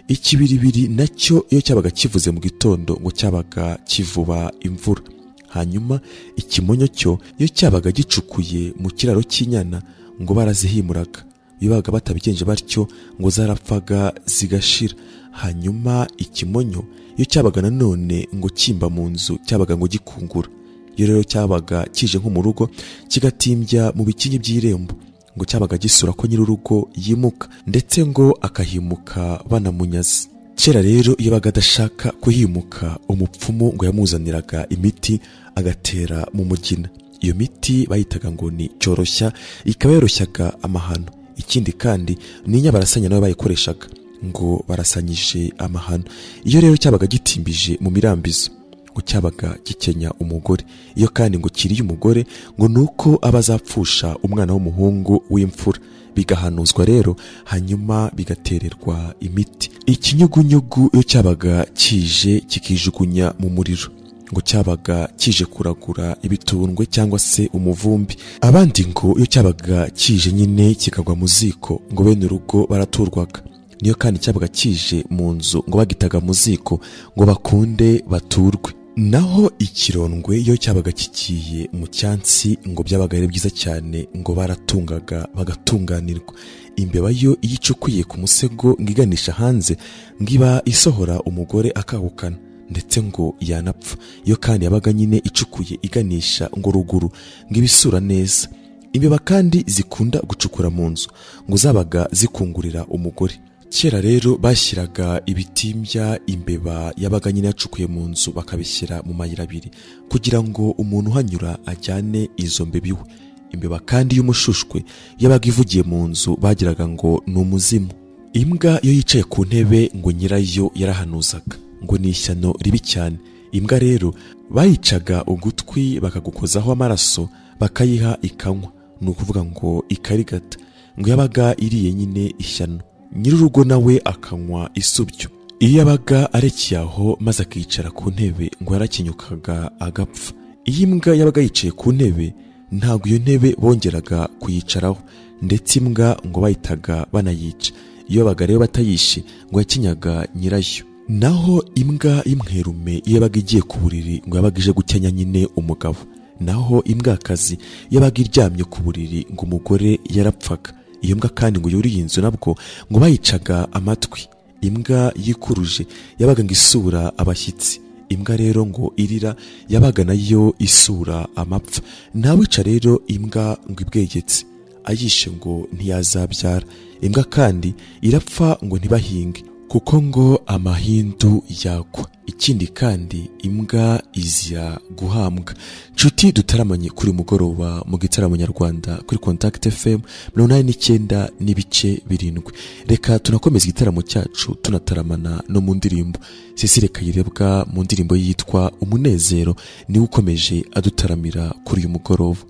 Ikibiribiri nacyo iyo cyabaga kivuze mu gitondo ngo cyabaga kivuba imvura. Hanyuma ikimonyo cyo iyo cyabaga gicukuye mu kiraro cy'inyana ngo barazihimuraga. Bibaga batabigenje batyo ngo zarapfaga zigashira. Hanyuma ikimonyo iyo cyabaga nanone ngo kimba mu nzu cyabaga ngo gikungura. Iyo rero cyabaga kije nko mu rugo kigatimbya mu bikingi by'irembo ngo cyabaga gisura ko nyir'urugo yimuka ndetse ngo akahimuka banamunyaze. Kera rero iyo baga adashaka kuhimuka umupfumu ngo yamuzaniraga imiti agatera mu mugina. Iyo miti bayitaga ngo ni cyoroshya, ikaba yoroshyaga amahano. Ikindi kandi ninya barasanya nawe bayikoreshaga ngo barasanyije amahano. Iyo rero cyabaga gitimbije mu mirambizo ngo cyabaga gikenya umugore. Iyo kandi ngo kiriye umugore ngo nuko abazapfusha umwana w'umuhungu w'imfura. Bigahanuzwa rero hanyuma bigatererwa imiti. Ikinyugunyugu iyo cyabaga kije kikijugunya mu muriro ngo cyabaga kije kuragura ibitundwe cyangwa se umuvumbi. Abandi ngo iyo cyabaga kije nyine kikagwa mu ziko ngo bene urugo baraturwaga. Niyo kandi cyabaga kije mu nzu ngo bagitaga mu ziko ngo bakunde baturwe. Naho ikirondwe iyo cyabaga kikiye mu cyansi ngo byabaga ari byiza cyane ngo baratungaga bagatunganirwa. Imbeba yo iyicukuye ku musego ngiganisha hanze ngiba isohora umugore akahukana ndetse ngo yanapfa. Iyo kandi yabaga nyine icukuye iganisha ngo ruguru ngibisura neza. Imbeba kandi zikunda gucukura mu nzu ngo zabaga zikungurira umugore. Kera rero bashyiraga ibitimbya imbeba yabaga nyine yacukuye mu nzu bakabishyira mu mayira abiri kugira ngo umuntu uhanyura ajyane izo mbeba iwe. Imbeba kandi y'umushushwe yabaga ivugiye mu nzu bagiraga ngo ni umuzimu. Imbwa iyo yicaye ku ntebe ngo nyirayo yarahanuzaga ngo ni ishyano ribi cyane. Imbwa rero bayicaga ugutwi bakagukozaho amaraso bakayiha ikanywa, ni ukuvuga ngo ikarigata, ngo yabaga iriye nyine ishyano. Nyir'urugo nawe akanywa isubyo. Iyo yabaga arekeye aho maze akicara ku ntebe ngo yarakinyukaga agapfa. Iyo imbwa yabaga yicaye ku ntebe ntabwo iyo ntebe bongeraga kuyicaraho, ndetse imbwa ngo bayitaga banayica. Iyo babaga rero batayishe ngo yakinyaga nyirayo. Naho imbwa y'imwerume iyo yabaga igiye ku buriri ngo yabaga ije gukenya nyine umugabo. Naho imbwakazi yabaga iryamye ku buriri ngo umugore yarapfaga. Iyo mbwa kandi ngo yuriye inzu nabwo ngo bayicaga amatwi. Imbwa yikuruje yabaga ngo isura abashyitsi. Imbwa rero ngo irira yabaga nayo isura amapfa. Ntawica rero imbwa ngo ibwegetse, ayishe ngo ntiyazabyara. Imbwa kandi irapfa ngo ntibahinge kuko ngo amahindu yagwa. Ikindi kandi imbwa izira guhambwa. Nshuti dutaramanye kuri mugoroba mu gitaramo nyarwanda kuri Contact FM 89.7. Reka tunakomeza igitaramo cyacu tunataramana no mu ndirimbo. Cecile Kayirebwa mu ndirimbo yitwa Umunezero niwe ukomeje adutaramira kuri uyu mugoroba.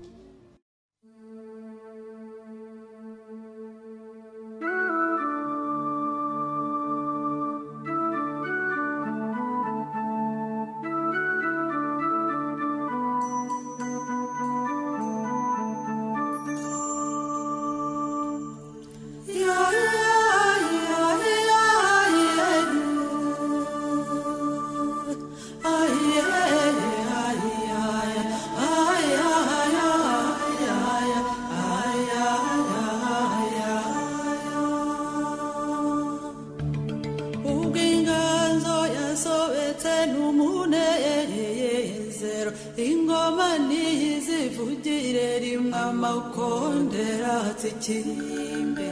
Ingoma nizivugire rimwe amakondera zikimbe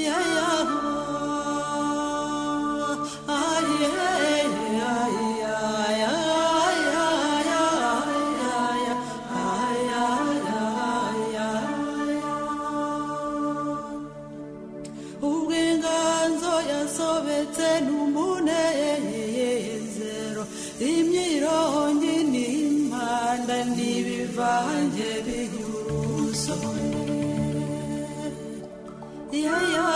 ya ya ubwinganzo yasobetse n'umunezero imyirongi n'impanda n'ibivange biyurusoye ya ya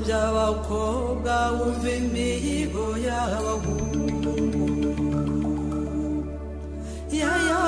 by'abakobwa wumva imihigo y'abahungu ya ya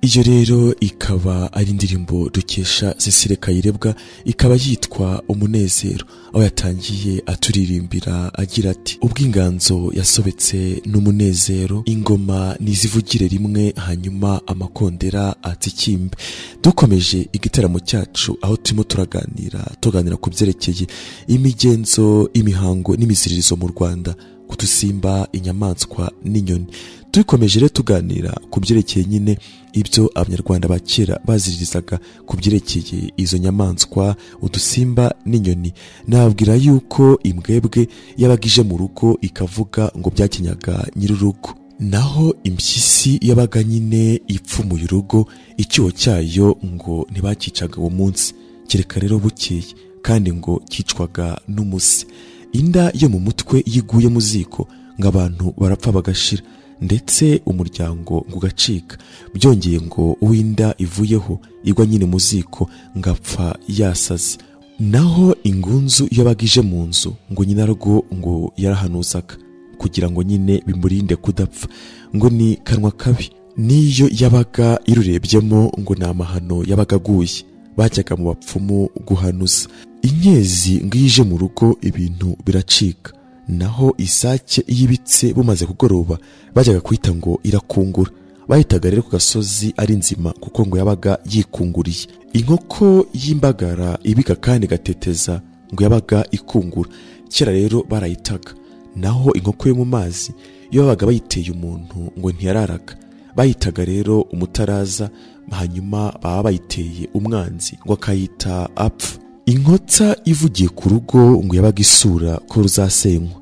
iyo rero ikaba ari indirimbo dukesha Cecile Kayirebwa, ikaba yitwa Umunezero, aho yatangiye aturirimbira agira ati ubw'inganzo yasobetse n'umunezero, ingoma nizivugire rimwe hanyuma amakondera atsikimbe. Dukomeje igitaramo cyacu aho turimo tuganira ku byerekeye imigenzo, imihango n'imiziririzo mu Rwanda, kudusimba, inyamaswa n'inyoni. Dukomeje rero tuganira ku byerekeye nyine ibyo abanyarwanda bakera baziririzaga ku byerekeye izo nyamaswa, udusimba n'inyoni. Nabwira yuko imbwebwe yabaga ije mu rugo ikavuga ngo byakinyaga nyir'urugo, naho impyisi yabaga nyine ipfumuye urugo, icyuho cyayo ngo ntibakicaga uwo munsi, kereka rero bukeye, kandi ngo kicwaga n'umusi. Inda yo mu mutwe yiguye mu ziko ngo abantu barapfa bagashira, ndetse umuryango ngo ugacika. Byongeye ngo uw'inda ivuyeho igwa nyine mu ziko ngapfa yasaze. Naho ingunzu yabaga ije mu nzu ngo nyinarwo ngo yarahanuzaga kugira ngo nyine bimurinde kudapfa, ngo ni kanwa kabi. Niyo yabaga irurebyemo ngo ni amahano yabaga aguye, bajyaga mu bapfumu guhanuza. Inkezi ngo ije mu rugo ibintu biracika. Naho isake yibitse bumaze kugoroba bajyaga kwita ngo irakungura, bahitaga rero ku gasozi ari nzima kuko ngo yabaga yikunguriye. Inkoko y'imbagara ibika kandi gateteza ngo yabaga ikungura, kera rero barayitaga. Naho inkoko yo mu mazi iyo babaga bayiteye umuntu ngo ntiyararaga, bayitaga rero umutaraza, hanyuma baba bayiteye umwanzi ngo akayita apfa. Inkotsa ivugiye ku rugo ngo yabaga isura ko ruzasenywa,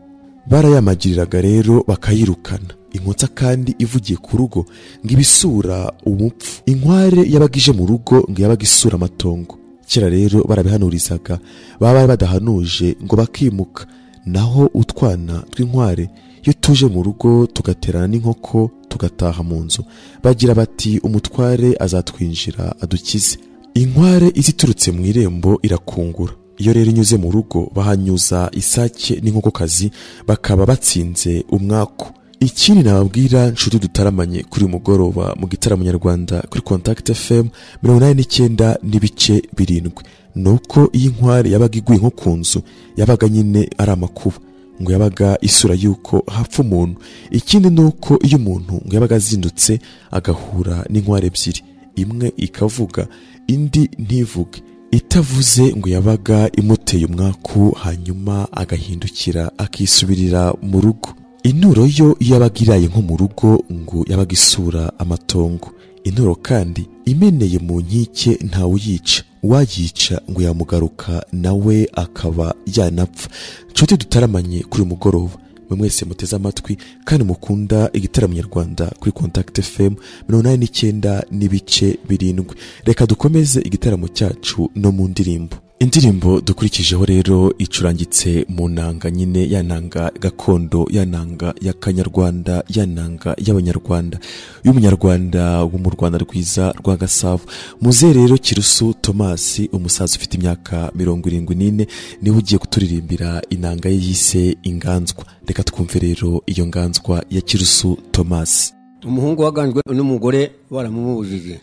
barayamagiriraga rero bakayirukana. Inkotsa kandi ivugiye ku rugo ngo ibisura umupfu. Inkware yabaga ije mu rugo ngo yabaga isura amatongo, kera rero barabihanurizaga, baba badahanuje ngo bakimuka. naho utwana tw'inkware iyo tuje mu rugo tugaterana n'inkoko tugataha mu nzu bagira bati umutware azatwinjira adukize. Inkware iziturutse mu irembo irakungura. Iyo rero inyuze mu rugo bahanyuza isake n'inkokokazi bakaba batsinze umwaku. Ikindi nababwira nshuti dutaramanye kuri mugoroba mu gitaramo nyarwanda kuri Contact FM 89.7 nuko iyi nkware yabaga iguye nko ku nzu yabaga nyine ari amakuba ngo yabaga isura yuko hapfa umuntu. Ikindi nuko iyo umuntu ngo yabaga azindutse agahura n'inkware ebyiri, imwe ikavuga indi ntivuge, itavuze ngo yabaga imuteye umwaku hanyuma agahindukira akisubirira mu rugo. Inturo yo yabaga iraye nko mu rugo ngo yabaga isura amatongo. Inturo kandi imeneye mu nkike ntawuyica, uwayica ngo yamugaruka nawe akaba yanapfa. Nshuti dutaramanye kuri mugoroba mwese muteze amatwi kandi mukunda igitaramo nyarwanda kuri Contact FM 89.7. Reka dukomeze igitaramo cyacu no mu ndirimbo. Indirimbo dukurikijeho rero icurangitse mu nanga nyine yananga gakondo, yananga y'akanyarwanda, yananga y'abanyarwanda, y'umunyarwanda wo mu Rwanda rwiza rwa Gasabo. Muze rero Kirusu Thomas, umusaza ufite imyaka 74 niwe ugiye kuturirimbira inanga ye yise Inganzwa. Reka twumve rero iyo nganzwa ya Kirusu Thomas. Umuhungu waganjwe n'umugore baramubujije.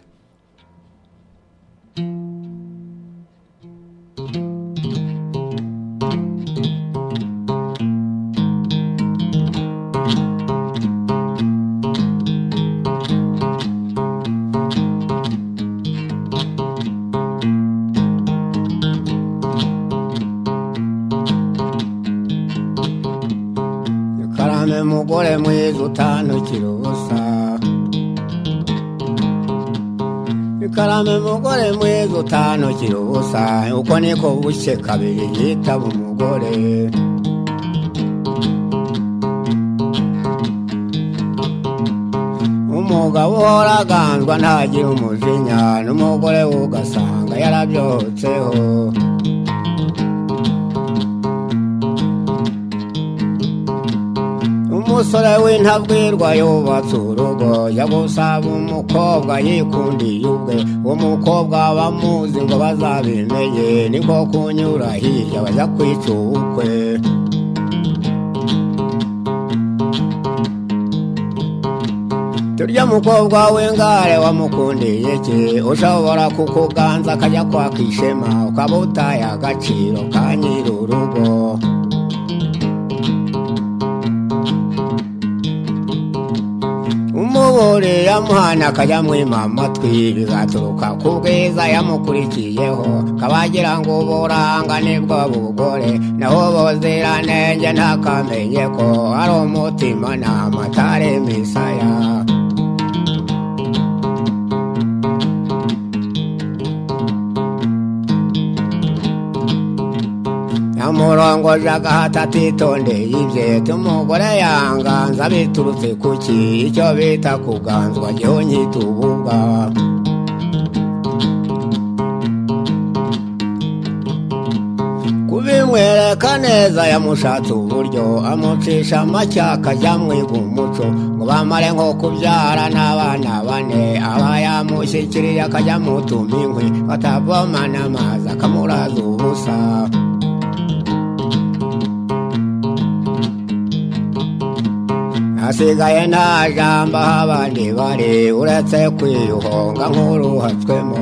Mugore mwiza utantukira ubusa, ikarame mugore mwiza utantukira ubusa, uko niko bushye kabiri yitaba umugore. Umugabo uhora ntagira umujinya, n'umugore ugasanga yarabyotseho. Umusore w'intabwirwa yubatse urugo, yagusaba umukobwa yikundiye ubwe. Uwo mukobwa bamuzi ngo bazabimenye, niko kunyura hirya bajya kwica ubukwe. Turya mukobwa w'ingare wamukundiye iki, ushobora kukuganza akajya kwaka ishema, ukaba utaye agaciro ka nyir'urugo. Umubure yamuhana akajya mwima amatwi, bigaturuka ku bwiza yamukurikiyeho. Kabagira ngo uburanga nibwo bugore, naho ubuziranenge ntakamenye ko ari umutima n'amatare misaya. Amurongoje agahata atitondeye ibye, umugore yanganza biturutse kuki, icyo bita kuganzwa jyeho nyita ububwa. Kubimwereka neza yamushatse uburyo, amucisha amacyaka ajya mwiga umuco, ngo bamare nko kubyara n'abana bane. Aba yamushyikiriye akajya mutuma inkwi, batavoma n'amazi akamuraza ubusa. Asigaye nta jambo abandi bari, uretse kwiyuhonga nk'uruhatswemo.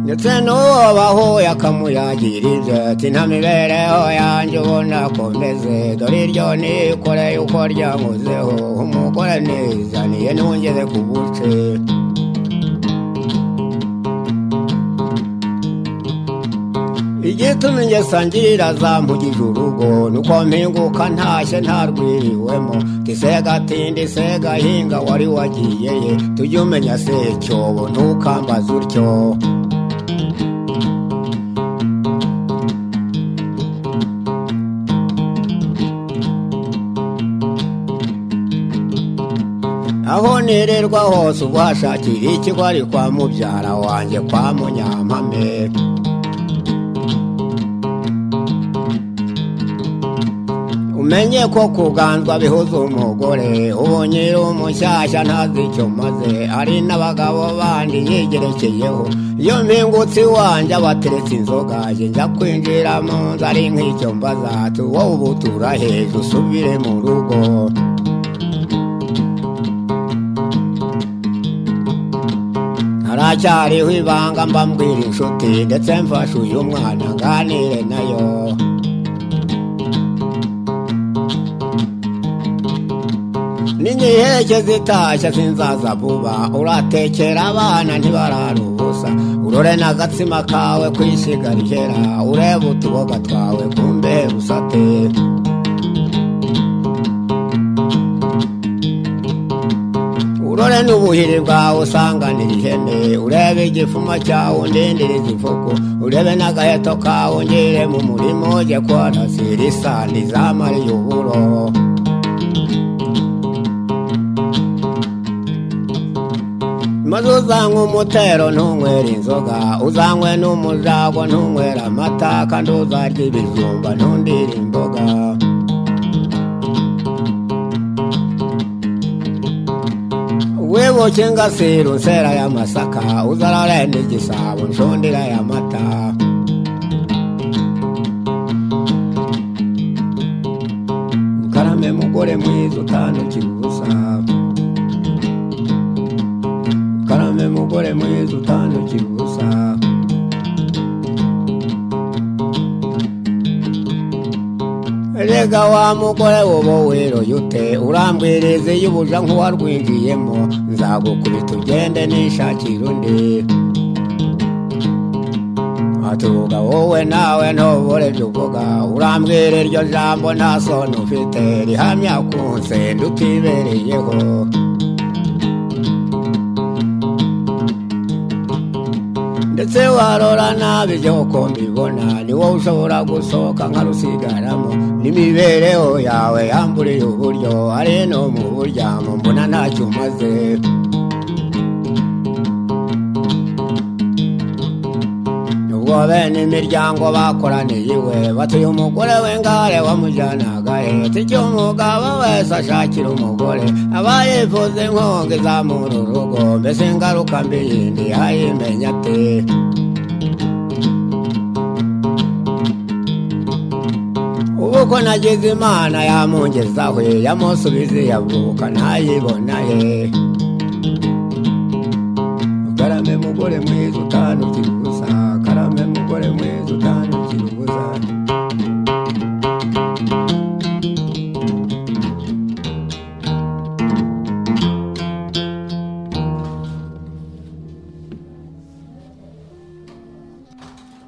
Ndetse n'uwo bahuye akamuyagira ibyo, ati nta mibereho yanjye ubona komeze, dore iryo nikoreye uko ryankozeho. Umugore nizaniye ntungeze ku buce. Igituma ingesa ngirira zampugije urugo, nuko mpinguka ntashye ntarwiriwemo. Tisegatindi segahinga wari wagiyeye, tujye umenya secyobo ntukambaze utyo. aho nirirwa hose ubwashakira ikigo ari kwa mubyara wanjye kwa Munyampame. Umenye ko kuganzwa bihuza umugore, ubu nyiri umushyashya ntazi icyo maze, ari n'abagabo bandi yigerekeyeho. Iyo mpingutse iwanjye abateretse inzoga, njya kwinjira mu nzu ari nk'icyo mbaza, wowe ubu turaheze usubire mu rugo. Haracyariho ibanga mbambwira inshuti, ndetse mfashe uyu mwana nganire nayo. Ninyiheke zitashya sinzaza vuba, uratekera abana ntibarara ubusa, urore n'agatsima kawe kwisiga rihera, urebe utuboga twawe kumbe rusate. Urore n'ubuhiri bwawe usanganira ihene, urebe igifuma cyawe undindiriza ifuku, urebe n'agaheto kawe ngire mu murimo ujye kwarasira isandi zamariye uburo. Maze uzanywe umutero ntunywera inzoga, uzanywe n'umujago ntunywera amata, kandi uzarya ibijumba ntundire imboga. Wibuke ingasire unsera y'amasaka, uzarare n'igisabo nshundira y'amata. Karame mugore mwiza utandukira ubusa, karame mugore mwiza utandukira ubusa. Erega wa mugore wobo wiroye ute, urambwiriza y'ubuja nk'uwarwinjiyemo, nzagukubita ugende nishakira undi. Atuga wowe nawe ntobore byuvuga, urambwira iryo jambo nta soni ufite, rihamya kunse ndutibereyeho. Ndetse warora nabi byo uko mbibona, ni wowe ushobora gusohoka nkarusigaramo, n'imibereho yawe yamburiye uburyo, ari no mu buryamo mbona ntacyo umaze. Ubwo bene imiryango bakoraniye iwe, batuye umugore w'ingare wamujyanaga he, icyo umugabo wese ashakira umugore, aba yifuza inkongi izamura urugo, mbese ingaruka mbi yindi yayimenya ate. Ubu ko nagize Imana yamungezaho, yamusubiza yavuka ntayibona he. Karame mugore mwiza utandukira ubusa, karame mugore mwiza utandukira ubusa.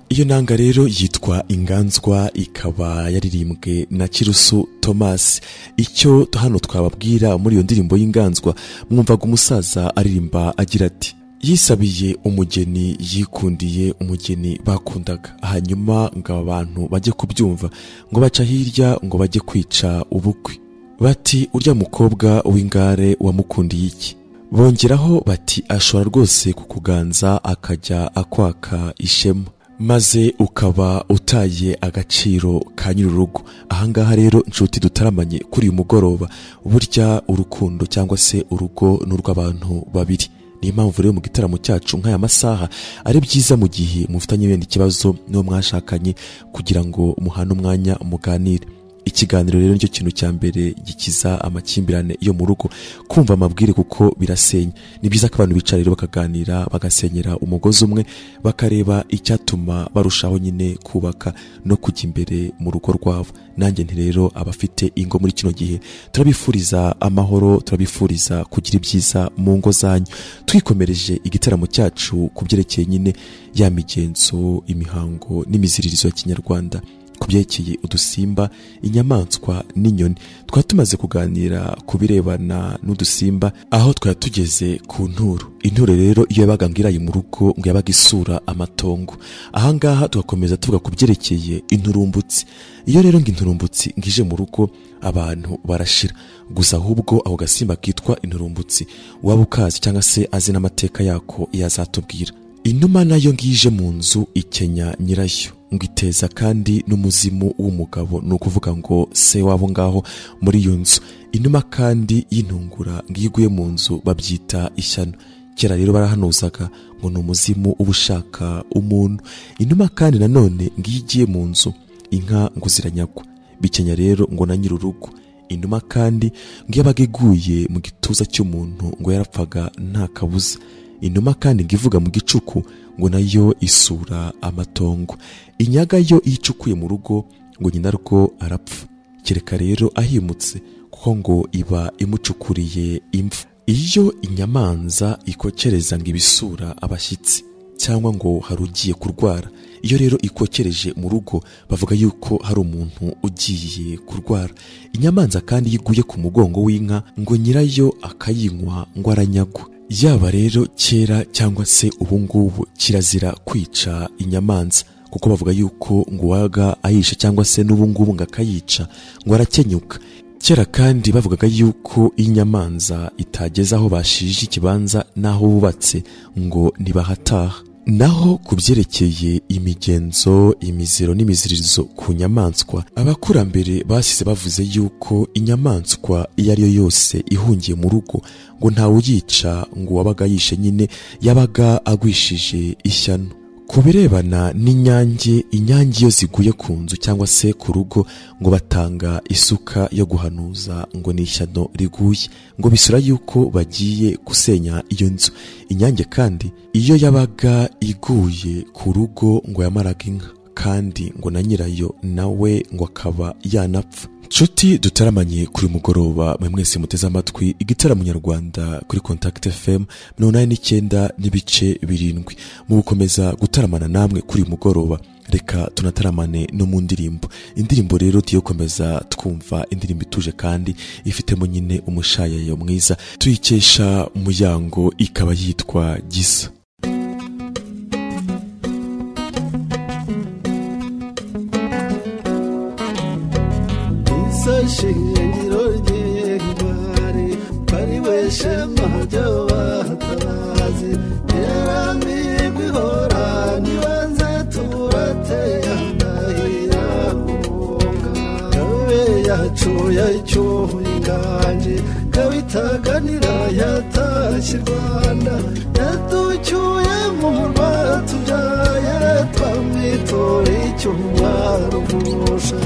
Iyo nanga rero yitwa Inganzwa, ikaba yaririmbwe na Kirusu Thomas. Icyo hano twababwira muri iyo ndirimbo y'Inganzwa, mwumvaga umusaza aririmba agira ati: yisabiye umugeni, yikundiye umugeni bakundaga, hanyuma ngo abantu bajye kubyumva, ngo baca hirya ngo bajye kwica ubukwe, bati urya mukobwa w'ingare wamukundiye iki? Bongeraho bati ashobora rwose kukuganza akajya akwaka ishema, maze ukaba utaye agaciro ka nyir'urugo. Ahangaha rero inshuti dutaramanye kuri uyu mugoroba, burya urukundo cyangwa se urugo n'urw'abantu babiri. Niyo mpamvu rero mu gitaramo cyacu nk'aya masaha ari byiza mu gihe mufitanye ibindi kibazo n'uwo mwashakanye, kugira ngo muhane umwanya muganire. Ikiganiro rero nicyo kintu cya mbere gikiza amakimbirane yo mu rugo, kumva amabwire kuko birasenya. Ni byiza ko abantu bicara rero bakaganira, bagasenyera umugozi umwe, bakareba icyatuma barushaho nyine kubaka no kujya imbere mu rugo rwabo. Nanjye nti rero abafite ingo muri kino gihe turabifuriza amahoro, turabifuriza kugira ibyiza mu ngo zanyu. Twikomereje igitaramo cyacu kubyerekeye nyine ya migenzo, imihango n'imiziririzo ya Kinyarwanda. kubyerekeye udusimba, inyamaswa n'inyoni. Twari tumaze kuganira ku birebana n'udusimba, aho twari tugeze ku nturo. Inturo rero iyo yabaga ngiraye mu rugo ngo yabaga isura amatongo. Ahangaha tugakomeza tuvuga ku byerekeye inturumbutsi. Iyo rero ngo inturumbutsi ngije mu rugo abantu barashira, gusa ahubwo aho gasimba kitwa inturumbutsi waba ukazi cyangwa se azi n'amateka yako yazatubwira. Inuma nayo ngije mu nzu ikenya nyirayo, ngo iteza kandi n'umuzimu w'umugabo, ni ukuvuga ngo se wabo ngaho muri iyo nzu. Inuma kandi y'intungura ngiguye mu nzu babyita ishyano. Kera rero barahanuzaga ngo ni umuzimu ubushaka umuntu. Inuma kandi nanone ngigiye mu nzu inka ngo ziranyagwa, bikenya rero ngo na nyir'urugo. Inuma kandi ngiyabaga iguye mu gituza cy'umuntu ngo yarapfaga nta kabuza. Inuma kandi ngivuga mu gicuku ngo nayo isura amatongo. Inyaga yo icukuye mu rugo ngo nyina rwo arapfa, kereka rero ahimutse kuko ngo iba imucukuriye imva. Iyo inyamanza ikokereza ngo ibisura abashyitsi cyangwa ngo hari ugiye kurwara, iyo rero ikokereje mu rugo bavuga yuko hari umuntu ugiye kurwara. Inyamanza kandi yiguye ku mugongo w'inka ngo nyirayo akayinywa ngo aranyagwa. Yaba rero kera cyangwa se ubu ngubu kirazira kwica inyamanza, kuko bavuga yuko ngo waga ayisha cyangwa se n'ubu ngubu ngo akayica ngo arakenyuka. Kera kandi bavugaga yuko inyamanza itageze aho bashije ikibanza n'aho bubatse ngo ntibahataha. Naho kubyerekeye imigenzo, imiziro n'imiziririzo ku nyamaswa, abakurambere basize bavuze yuko inyamaswa iyo ari yo yose ihungiye mu rugo ngo ntawe uyica, ngo wabaga yishe nyine yabaga agwishije ishyano. Ku birebana n'inyange, inyange iyo ziguye ku nzu cyangwa se ku rugo ngo batanga isuka yo guhanuza ngo ni ishyano riguye, ngo bisura yuko bagiye gusenya iyo nzu. Inyange kandi iyo yabaga iguye ku rugo ngo yamaraga inka, kandi ngo na nyirayo nawe ngo akaba yanapfa. Nshuti dutaramanye kuri mugoroba, mwe mwese muteze amatwi igitaramo nyarwanda kuri Contact FM 89.7. Mu gukomeza gutaramana namwe kuri mugoroba, reka tunataramane no mu ndirimbo. Indirimbo rero tuyokomeza twumva indirimbo ituje kandi ifitemo nyine umushayayo mwiza, tuyikesha Muyango, ikaba yitwa Gisa. Shingiro ry'intwari bari weshema by'abatabazi, yaramigwa ihora nibanze turateye ndahira kunga. Kabe yacuye icyuho inganje, kabitaganira yatashye Rwanda, yaducyuye mu rwatubyaye twamwitora icyumwaro musha.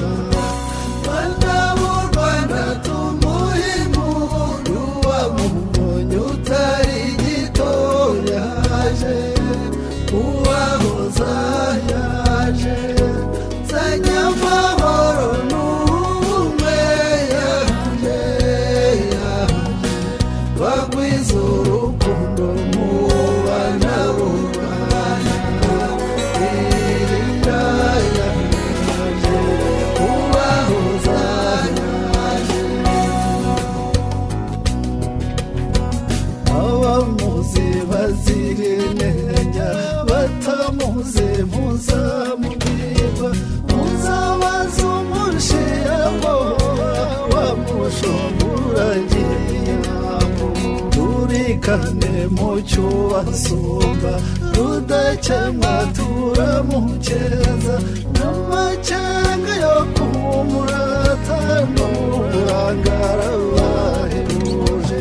Kane mucyo wasumba rudakemwa turamukeza, n'amacanga yo kumurata n'urangara bahebuje.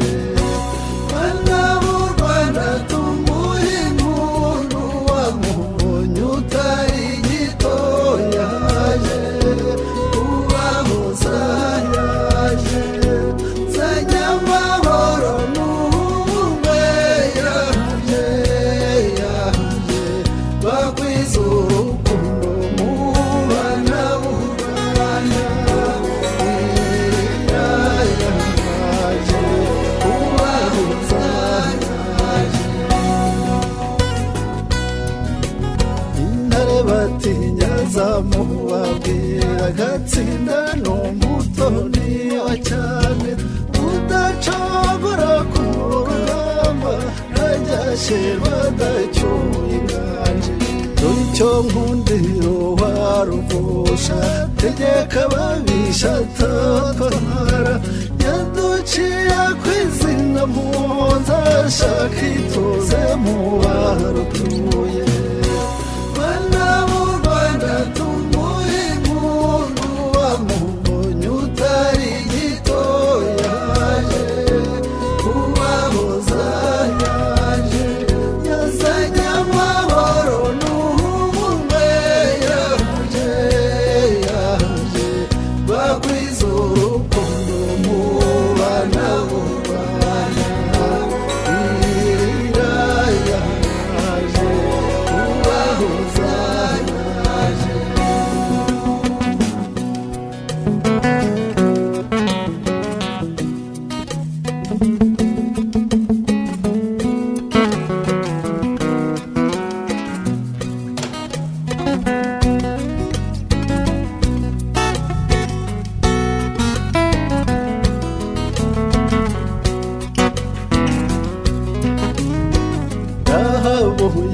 Bana b'u Rwanda tumuhe impundu, wamubonye utari gito yaje, ubahoza yaje, zanye amahoro batinya azamubabwira agatsinda n'umutoni wa cyane udacogora ku rugamba ntajyashyirwa adacyuye inganje dore icyo nkundiro waruvusha tegeka ababisha atatwara yaduciye ku izina mpunzi ashaka ituze mu barutuye bana b'u Rwanda tumuhe impundu wamubonye utari gito yaje kubahoza yaje yazanye amahoro n'ubumwe yaje bagwiza urukundo mu bana b'u Rwanda yaje kubahoza yaje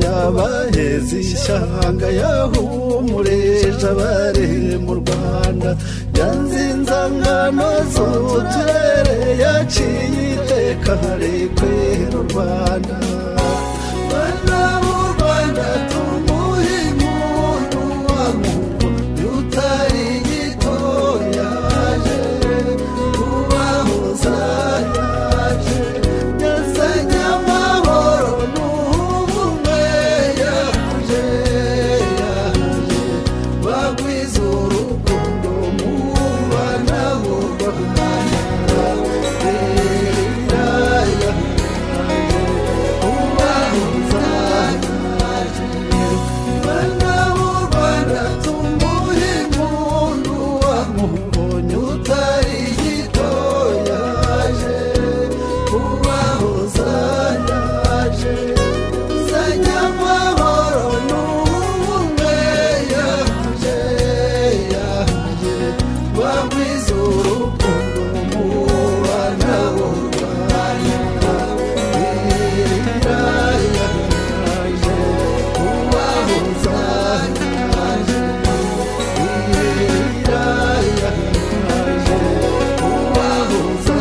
yabaheze ishyanga yahumureje abari mu Rwanda yanze inzangano z'uturere yaciye iteka rikwera u Rwanda bana b'u Rwanda tumuhe impundu wamubonye utari gito yaje kubahoza yaje yazanye amahoro n'ubumwe yaje bagwiza urukundo mu bana b'u Rwanda kubahoza yaje bana b'u Rwanda tumuhe impundu wamubonye utari gito yaje kubahoza yaje zanye amahoro n'ubumwe yaje bagwiza urukundo mu bana b'u Rwanda yaje kubahoza yaje kubahoza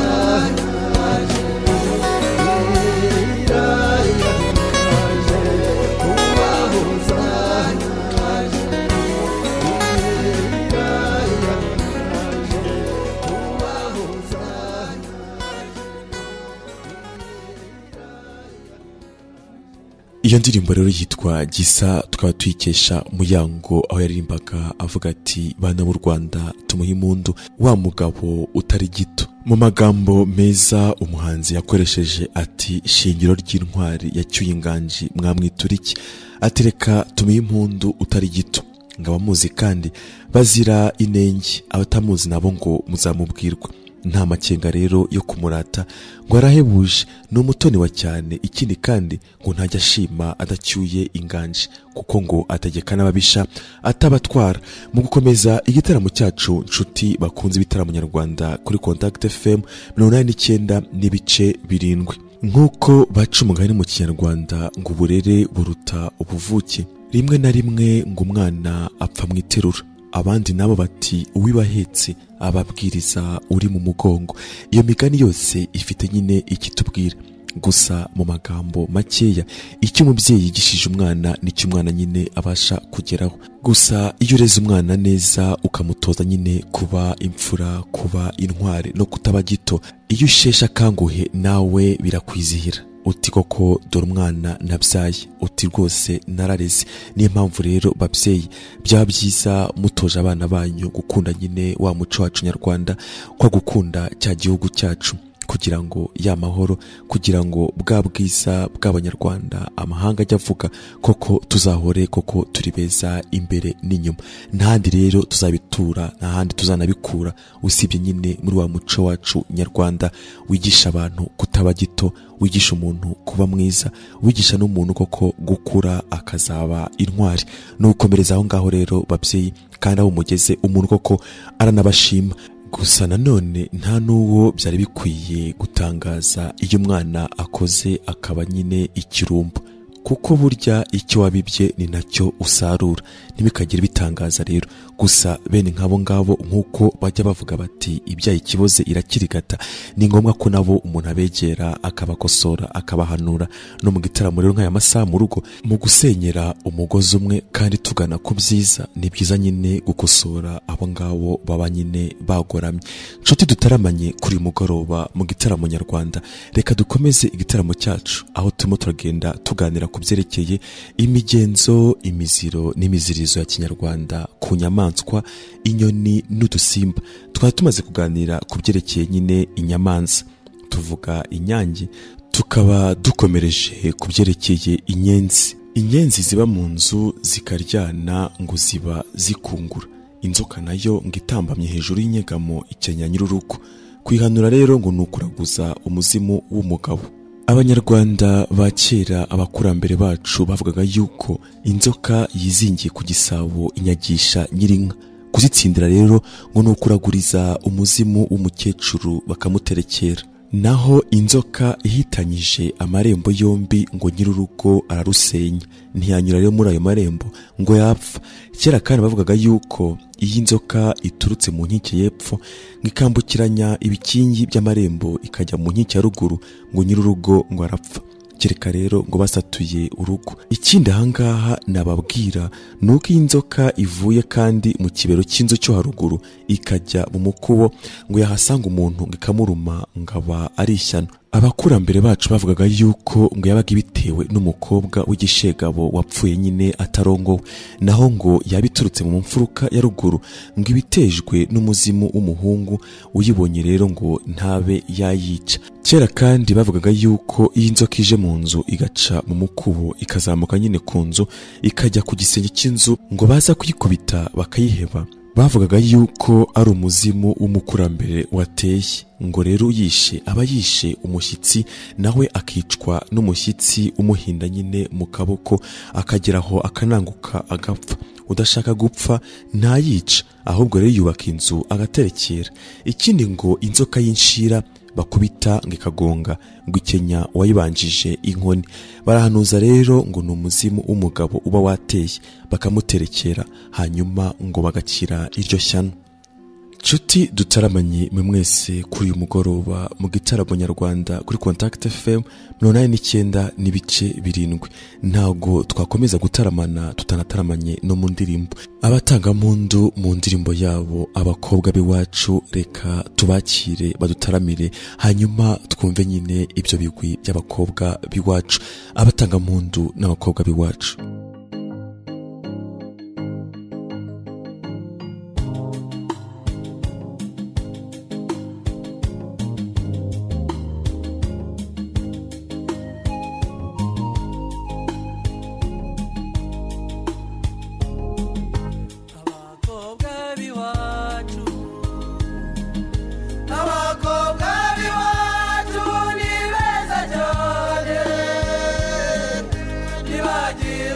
iyo ndirimbo rero yitwa Gisa, tukaba tuyikesha Muyango aho yaririmbaga avuga ati bana b'u Rwanda tumuhe impundu wa mugabo utari gito. Mu magambo meza umuhanzi yakoresheje ati shingiro ry'intwari yacyuye inganji mwamwitura iki, ati reka tumuhe impundu utari gito. Ngaba muzi kandi bazira inenge, abatamuzi nabo ngo muzamubwirwa. Nta makenga rero yo kumurata ngo arahebuje, ni umutoni wa cyane. Ikindi kandi ngo ntajya ashima adacyuye inganji, kuko ngo ategeka n'ababisha atabatwara. Mu gukomeza igitaramo cyacu nshuti bakunze ibitaramo nyarwanda kuri Contact FM 89.7, nk'uko baca umugani mu kinyarwanda ngo uburere buruta ubuvuke. Rimwe na rimwe ngo umwana apfa mu iterura, abandi nabo bati uwibahetse ababwiriza uri mu mugongo. Iyo migani yose ifite nyine ikitubwira, gusa mu magambo makeya icyo umubyeyi yigishije umwana nicyo umwana nyine abasha kugeraho. Gusa iyo ureze umwana neza ukamutoza nyine kuba imfura, kuba intwari no kutaba gito, iyo ushesha kanguhe nawe birakwizihira. Uti koko dore umwana nabyaye, uti rwose narareze. Niyo mpamvu rero babyeyi byaba byiza mutoje abana banyu gukunda nyine wa muco wacu nyarwanda, kwa gukunda cya gihugu cyacu, kugira ngo ya mahoro, kugira ngo bwa bwiza bw'abanyarwanda amahanga ajya avuga koko tuzahore koko turi beza imbere n'inyuma. Ntahandi rero tuzabitura, ntahandi tuzanabikura usibye nyine muri wa muco wacu nyarwanda wigisha abantu kutaba gito, wigisha umuntu kuba mwiza, wigisha n'umuntu koko gukura akazaba intwari. No gukomereza aho ngaho rero babyeyi, kandi aho mugeze umuntu koko aranabashima. Gusa nanone nta n'uwo byari bikwiye gutangaza iyo umwana akoze akaba nyine ikirumbo, kuko burya icyo wabibye ni nacyo usarura. Ntibikagire bitangaza rero. Gusa bene nk'abo ngabo nk'uko bajya bavuga bati ibyaye ikiboze irakirigata, ni ngombwa ko nabo umuntu abegera akabakosora akabahanura. No mu gitaramo rero nk'aya masaha mu rugo, mu gusenyera umugozi umwe kandi tugana ku byiza, ni byiza nyine gukosora abo ngabo baba nyine bagoramye. Nshuti dutaramanye kuri uyu mugoroba mu gitaramo nyarwanda, reka dukomeze igitaramo cyacu aho turimo turagenda tuganira ku byerekeye imigenzo, imiziro n'imizirizo ya kinyarwanda ku nyamaswa, inyoni n'udusimba. Twari tumaze kuganira ku byerekeye nyine inyamanza, tuvuga inyange, tukaba dukomereje ku byerekeye inyenzi. Inyenzi ziba mu nzu zikaryana ngo ziba zikungura, inzoka nayo ngo itambamye hejuru y'inyegamo ikenya nyir'urugo. Kwihanura rero ngo ni ukuraguza umuzimu w'umugabo. Abanyarwanda ba kera, abakurambere bacu bavugaga yuko inzoka yizingiye ku gisabo inyagisha nyirinka. Kuzitsindira rero ngo ni ukuraguriza umuzimu w'umukecuru bakamuterekera. Naho inzoka ihitanyije amarembo yombi ngo nyir'urugo ararusenya, ntiyanyura rero muri ayo marembo ngo yapfa. Kera kandi bavugaga yuko iyi inzoka iturutse mu nkike y'epfo ngo ikambukiranya ibikingi by'amarembo ikajya mu nkike ya ruguru ngo nyir'urugo ngo arapfa. Kereka rero ngo basatuye urugo. Ikindi ahangaha nababwira ni uko iyi nzoka ivuye kandi mu kibero cy'inzu cyo haruguru ikajya mu mukubo ngo yahasanga umuntu ngo ikamuruma ngo aba ari ishyano. Abakurambere bacu bavugaga yuko ngo yabaga ibitewe n'umukobwa w'igishegabo wapfuye nyine atarongowe, naho ngo yabiturutse mu mfuruka ya ruguru ngo ibitejwe n'umuzimu w'umuhungu, uyibonye rero ngo ntabe yayica. Kera kandi bavugaga yuko iyi nzoka ije mu nzu igaca mu mukubo ikazamuka nyine ku nzu ikajya ku gisenge cy'inzu ngo baza kuyikubita bakayiheba, bavugaga yuko ari umuzimu w'umukurambere wateye. Ngo rero uyishe aba yishe umushyitsi, nawe akicwa n'umushyitsi umuhinda nyine mu kaboko, akageraho akananguka agapfa. Udashaka gupfa ntayica, ahubwo rero yubaka inzu agaterekera. Ikindi ngo inzoka y'inshira bakubita ngo ikagonga ngo ikenya wayibanjije inkoni. Barahanuza rero ngo ni umuzimu w'umugabo uba wateye, bakamuterekera hanyuma ngo bagakira iryo shyano. Nshuti dutaramanye mwe mwese kuri uyu mugoroba mu gitaramo nyarwanda kuri Contact FM 89.7. Ntago twakomeza gutaramana tutanataramanye no mu ndirimbo. Abatangampundu mu ndirimbo yabo abakobwa b'iwacu, reka tubakire badutaramire hanyuma twumve nyine ibyo bigwi by'abakobwa b'iwacu, abatangampundu n'abakobwa b'iwacu. Ntibagire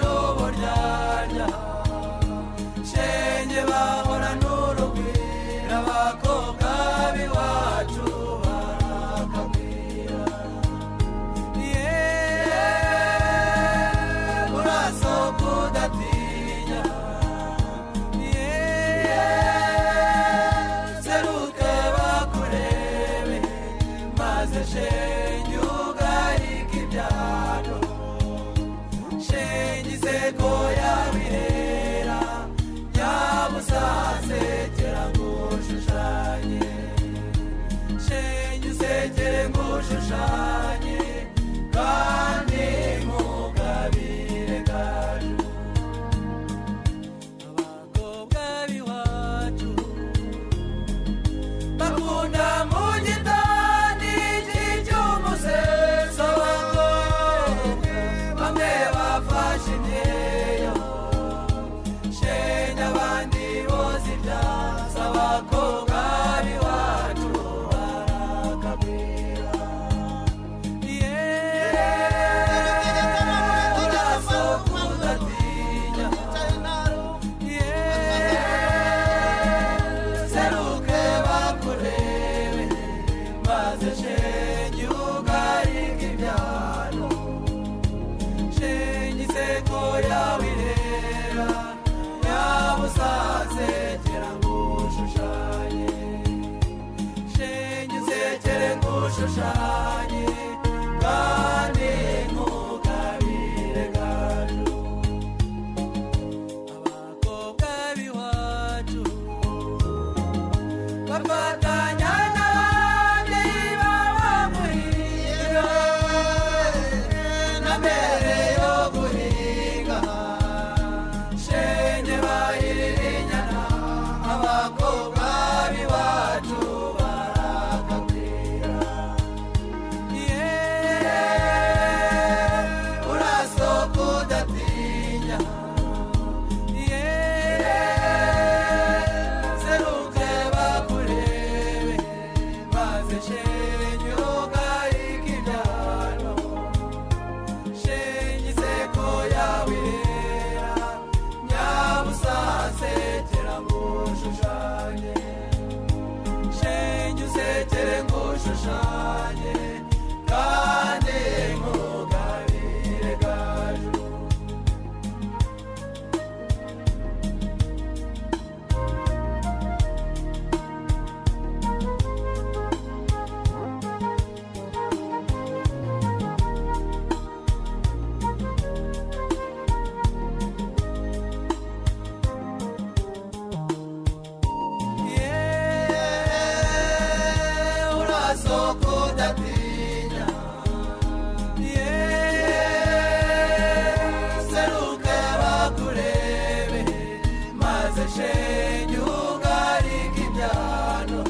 maze shenge ugarika ibyano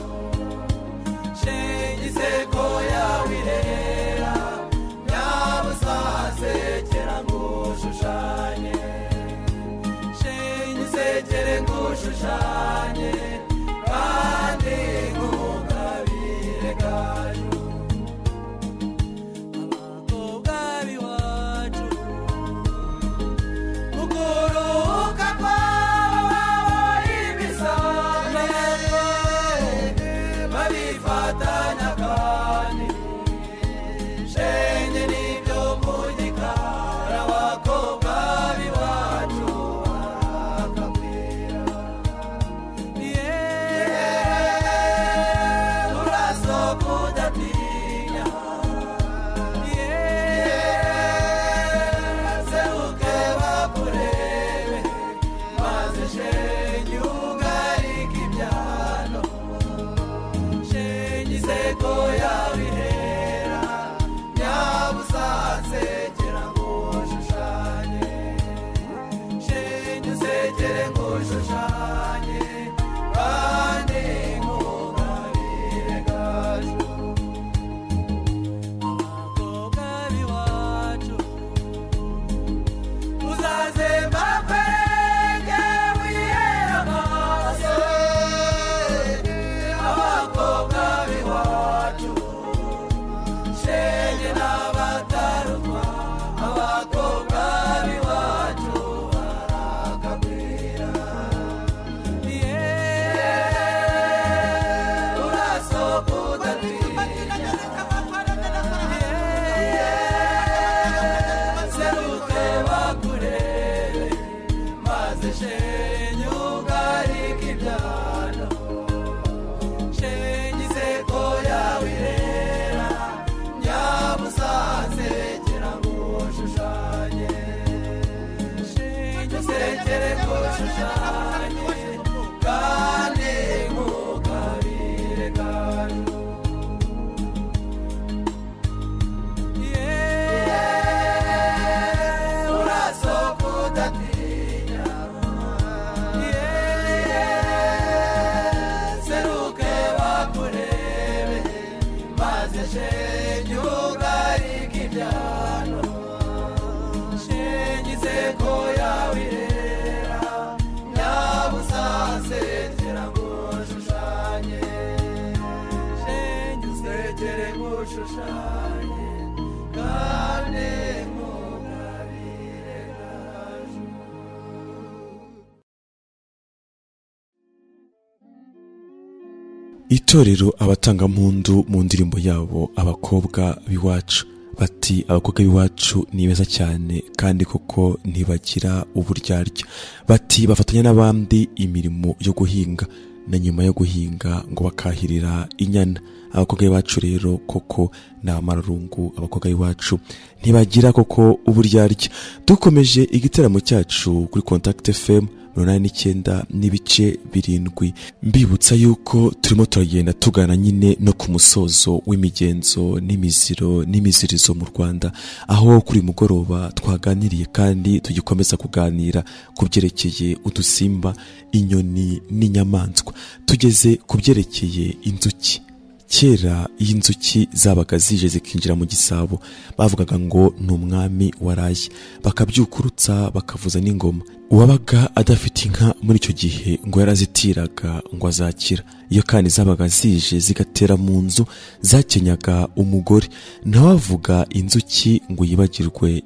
shenge iseko yawe irera nyabusasekera ngushushanye shenge usekere ngushushanye kandi ngugabire gaju abakobwa biwacu kuguruka kwawe ibisane babifatanya kandi shenge nibyo mugikara abakobwa biwacu barakagwira urasohoka udatinya seruke bakurebe maze shenge ugarika ibyano shenge iseko yawe irera nyabusasekera ngushushanye shenge usekere ngushushanye kandi ngugabire gaju abakobwa biwacu uzaze mbakwereke wihera amaso abakobwa biwacu shenge n'abatarutwa abakobwa biwacu barakagwira urasohoka udatinya seruke bakurebe maze shenge ugarika ibyano shenge iseko yawe irera nyabusasekera ngushushanye shenge usekere ngushushanye kandi ngugabire gaju urasohoka udatinya seruke bakurebe maze shenge ugarika ibyano shenge iseko yawe irera nyabusasekera ngushushanye shenge usekere ngushushanye kandi ngugabire gaju itorero abatangampundu mu ndirimbo yabo abakobwa biwacu bati abakobwa biwacu ni beza cyane kandi koko ntibagira uburyarya bati bafatanya n'abandi imirimo yo guhinga na nyuma yo guhinga ngo bakahirira inyana abakobwa biwacu rero koko ni amararungu abakobwa biwacu ntibagira koko uburyarya dukomeje igitaramo cyacu kuri Contact FM 89.7 mbibutsa yuko turimo turagenda tugana nyine no ku musozo w'imigenzo n'imiziro n'imizirizo mu Rwanda aho kuri mugoroba twaganiriye kandi tugikomeza kuganira ku byerekeye udusimba inyoni n'inyamaswa tugeze ku byerekeye inzuki kera iyo inzuki zabaga zije zikinjira mu gisabo bavugaga ngo ni umwami waraye bakabyukurutsa bakavuza n'ingoma uwabaga adafite inka muri icyo gihe ngo yarazitiraga ngo azakira iyo kandi zabaga zije zigatera mu nzu zakenyaga umugore ntawavuga inzuki ngo yibagirwe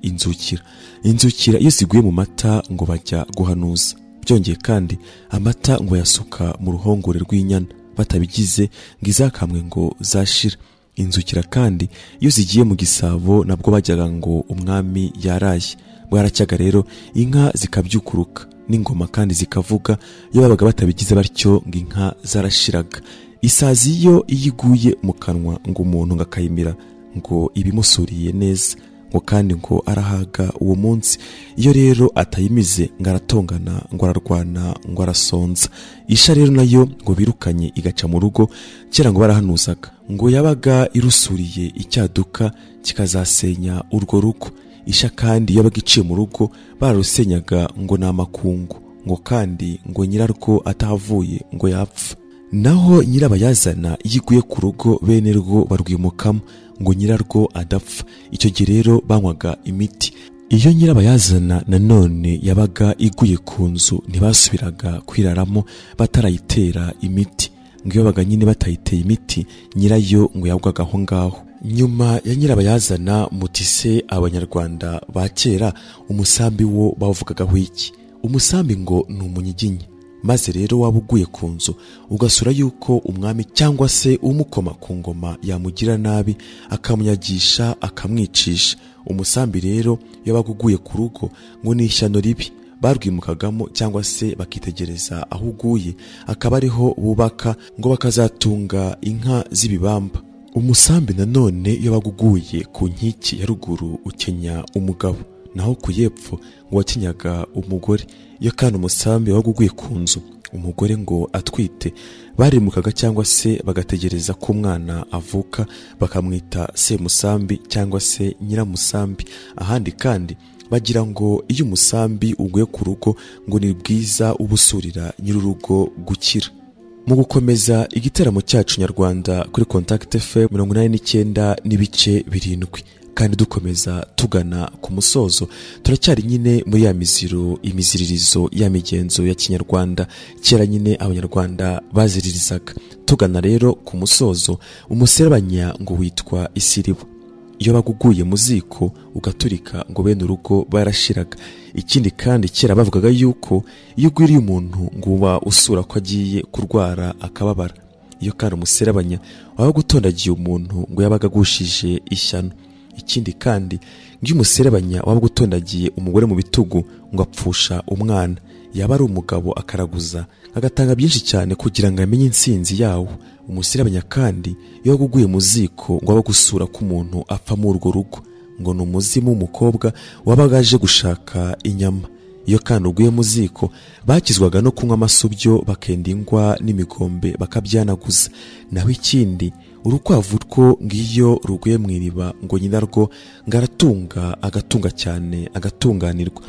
inzukira iyo ziguye mu mata ngo bajya guhanuza byongeye kandi amata ngo yasuka mu ruhongore rw'inyana batabigize ngo izakamwe ngo zashira inzukira kandi iyo zigiye mu gisabo nabwo bajyaga ngo umwami yaraye bwaracyaga rero inka zikabyukuruka n'ingoma kandi zikavuga iyo babaga batabigize batyo ngo inka zarashiraga isazi iyo iguye mu kanwa ngo umuntu ngakayimira ngo ibimusuriye neza ngo kandi ngo arahaga uwo munsi iyo rero atayimize ngo aratongana ngo ararwana ngo arasonza isha rero nayo ngo birukanye igaca mu rugo kera ngo barahanuzaga ngo yabaga irusuriye icyaduka kikazasenya urwo rugo isha kandi yabaga iciye mu rugo bararusenyaga ngo ni amakungu ngo kandi ngo nyirarwo atahavuye ngo yapfa. Naho nyirabayazana yiguye ku rugo bene rwo barwimukamo ngo nyirarwo adapfa. Icyo gihe rero banywaga imiti. Iyo nyirabayazana nanone yabaga iguye ku nzu ntibasubiraga kwiraramo batarayitera imiti. Ngo iyo baga nyine batayiteye imiti nyirayo ngo yagwaga aho ngaho. Nyuma ya nyirabayazana mutise abanyarwanda ba kera umusambi wo bavugagaho iki? Umusambi ngo ni umunyiginya. Maze rero waba uguye ku nzu ugasura yuko umwami cyangwa se umukoma ku ngoma yamugira nabi akamunyagisha akamwicisha. Umusambi rero yabaga uguye ku rugo ngo ni ishyano ribi barwimukagamo cyangwa se bakitegereza aho uguye akaba ariho bubaka ngo bakazatunga inka z'ibibamba. Umusambi nanone yabaga uguye ku nkiki ya ruguru ukenya umugabo, naho ku yepfo ngo wakenyaga umugore. Iyo kandi umusambi wabaga uguye ku nzu umugore ngo atwite barimukaga cyangwa se bagategereza ko umwana avuka bakamwita semusambi cyangwa se nyiramusambi. Ahandi kandi bagira ngo iyo umusambi uguye ku rugo ngo ni bwiza ubusurira nyir'urugo gukira. Mu gukomeza igitaramo cyacu nyarwanda kuri Contact FM 89.7 kandi dukomeza tugana ku musozo, turacyari nyine muri ya imiziririzo ya migenzo ya kinyarwanda kera nyine abanyarwanda baziririzaga. Tugana rero ku musozo, umuserebanya ngo witwa isiribo. Iyo baguguye mu ziko ugaturika ngo bene urugo barashiraga. Ikindi kandi kera bavugaga yuko iyo ugwiriye umuntu ngo uba usura ko agiye kurwara akababara. Iyo kandi umuserebanya waba gutondagiye umuntu ngo yabaga agushije ishyano. Ikindi kandi ngiye umuserebanya waba gutondagiye umugore mu bitugu ngo apfusha umwana, yaba ari umugabo akaraguza agatanga byinshi cyane kugira ngo amenye insinzi yawo. Umuserebanya kandi iyo waguguye mu ziko ngo aba gusura ko umuntu apfa mu urwo rugo ngo ni umuzimu w'umukobwa wabaga aje gushaka inyama. Iyo kandi uguye mu ziko bakizwaga no kunywa amasubyo bakenda ingwa n'imigombe bakabyanaguza. Naho ikindi urukwavu rwo ngiyo ruguye mu iriba ngo nyinarwo ngaratunga agatunga cyane agatunganirwa.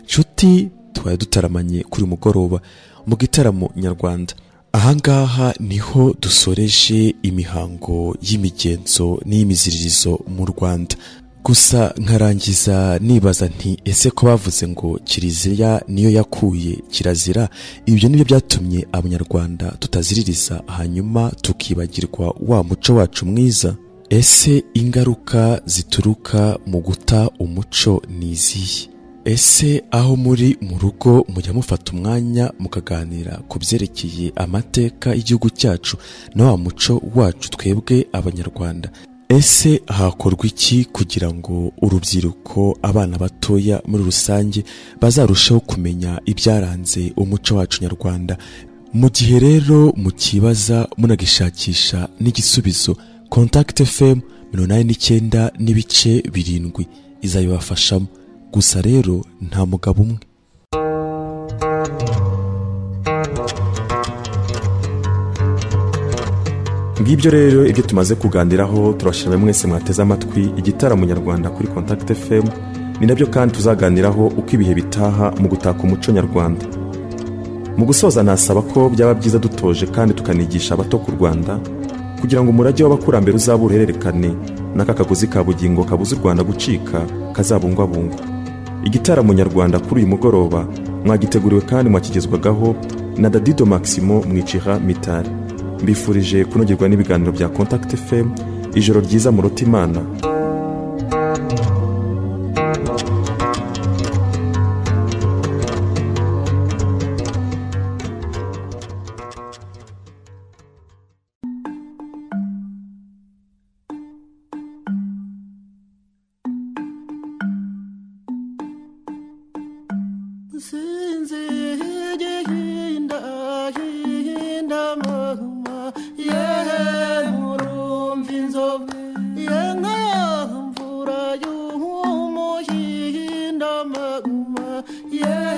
Nshuti twaye dutaramanye kuri mugoroba mu gitaramo nyarwanda. Ahangaha niho dusoreje imihango y'imigenzo n'imiziririzo mu Rwanda. Gusa nkarangiza nibaza nti ese ko bavuze ngo Kiliziya niyo yakuye kirazira, ibyo nibyo byatumye abanyarwanda tutaziririza hanyuma tukibagirwa wa muco wacu mwiza? Ese ingaruka zituruka mu guta umuco nizihe? Ese aho muri mu rugo mujya mufata umwanya mukaganira ku byerekeye amateka y'igihugu cyacu na wa muco wacu twebwe abanyarwanda? Ese hakorwa iki kugira ngo urubyiruko, abana batoya muri rusange bazarushaho kumenya ibyaranze umuco wacu nyarwanda? Mu gihe rero mukibaza munagishakisha n'igisubizo, Contact FM 89.7 izabibafashamo. Gusa rero nta mugabo umwe. Ngibyo rero ibyo tumaze kuganiraho. Turashimira mwese mwateze amatwi igitaramo nyarwanda kuri Contact FM. Ni nabyo kandi tuzaganiraho uko ibihe bitaha mu gutaka umuco nyarwanda. Mu gusoza nasaba ko byaba byiza dutoje kandi tukanigisha abato ku Rwanda kugira ngo umurage w'abakurambere uzabuhererekane n'aka kagozi ka bugingo kabuza u Rwanda gucika kazabungwabungwa. Igitaramo nyarwanda kuri uyu mugoroba mwagiteguriwe kandi mwakigezwagaho na Dadido Maximo Mwicira Mitari. Mbifurije kunogerwa n'ibiganiro bya Contact FM. Ijoro ryiza mu Rutimana. Yeah.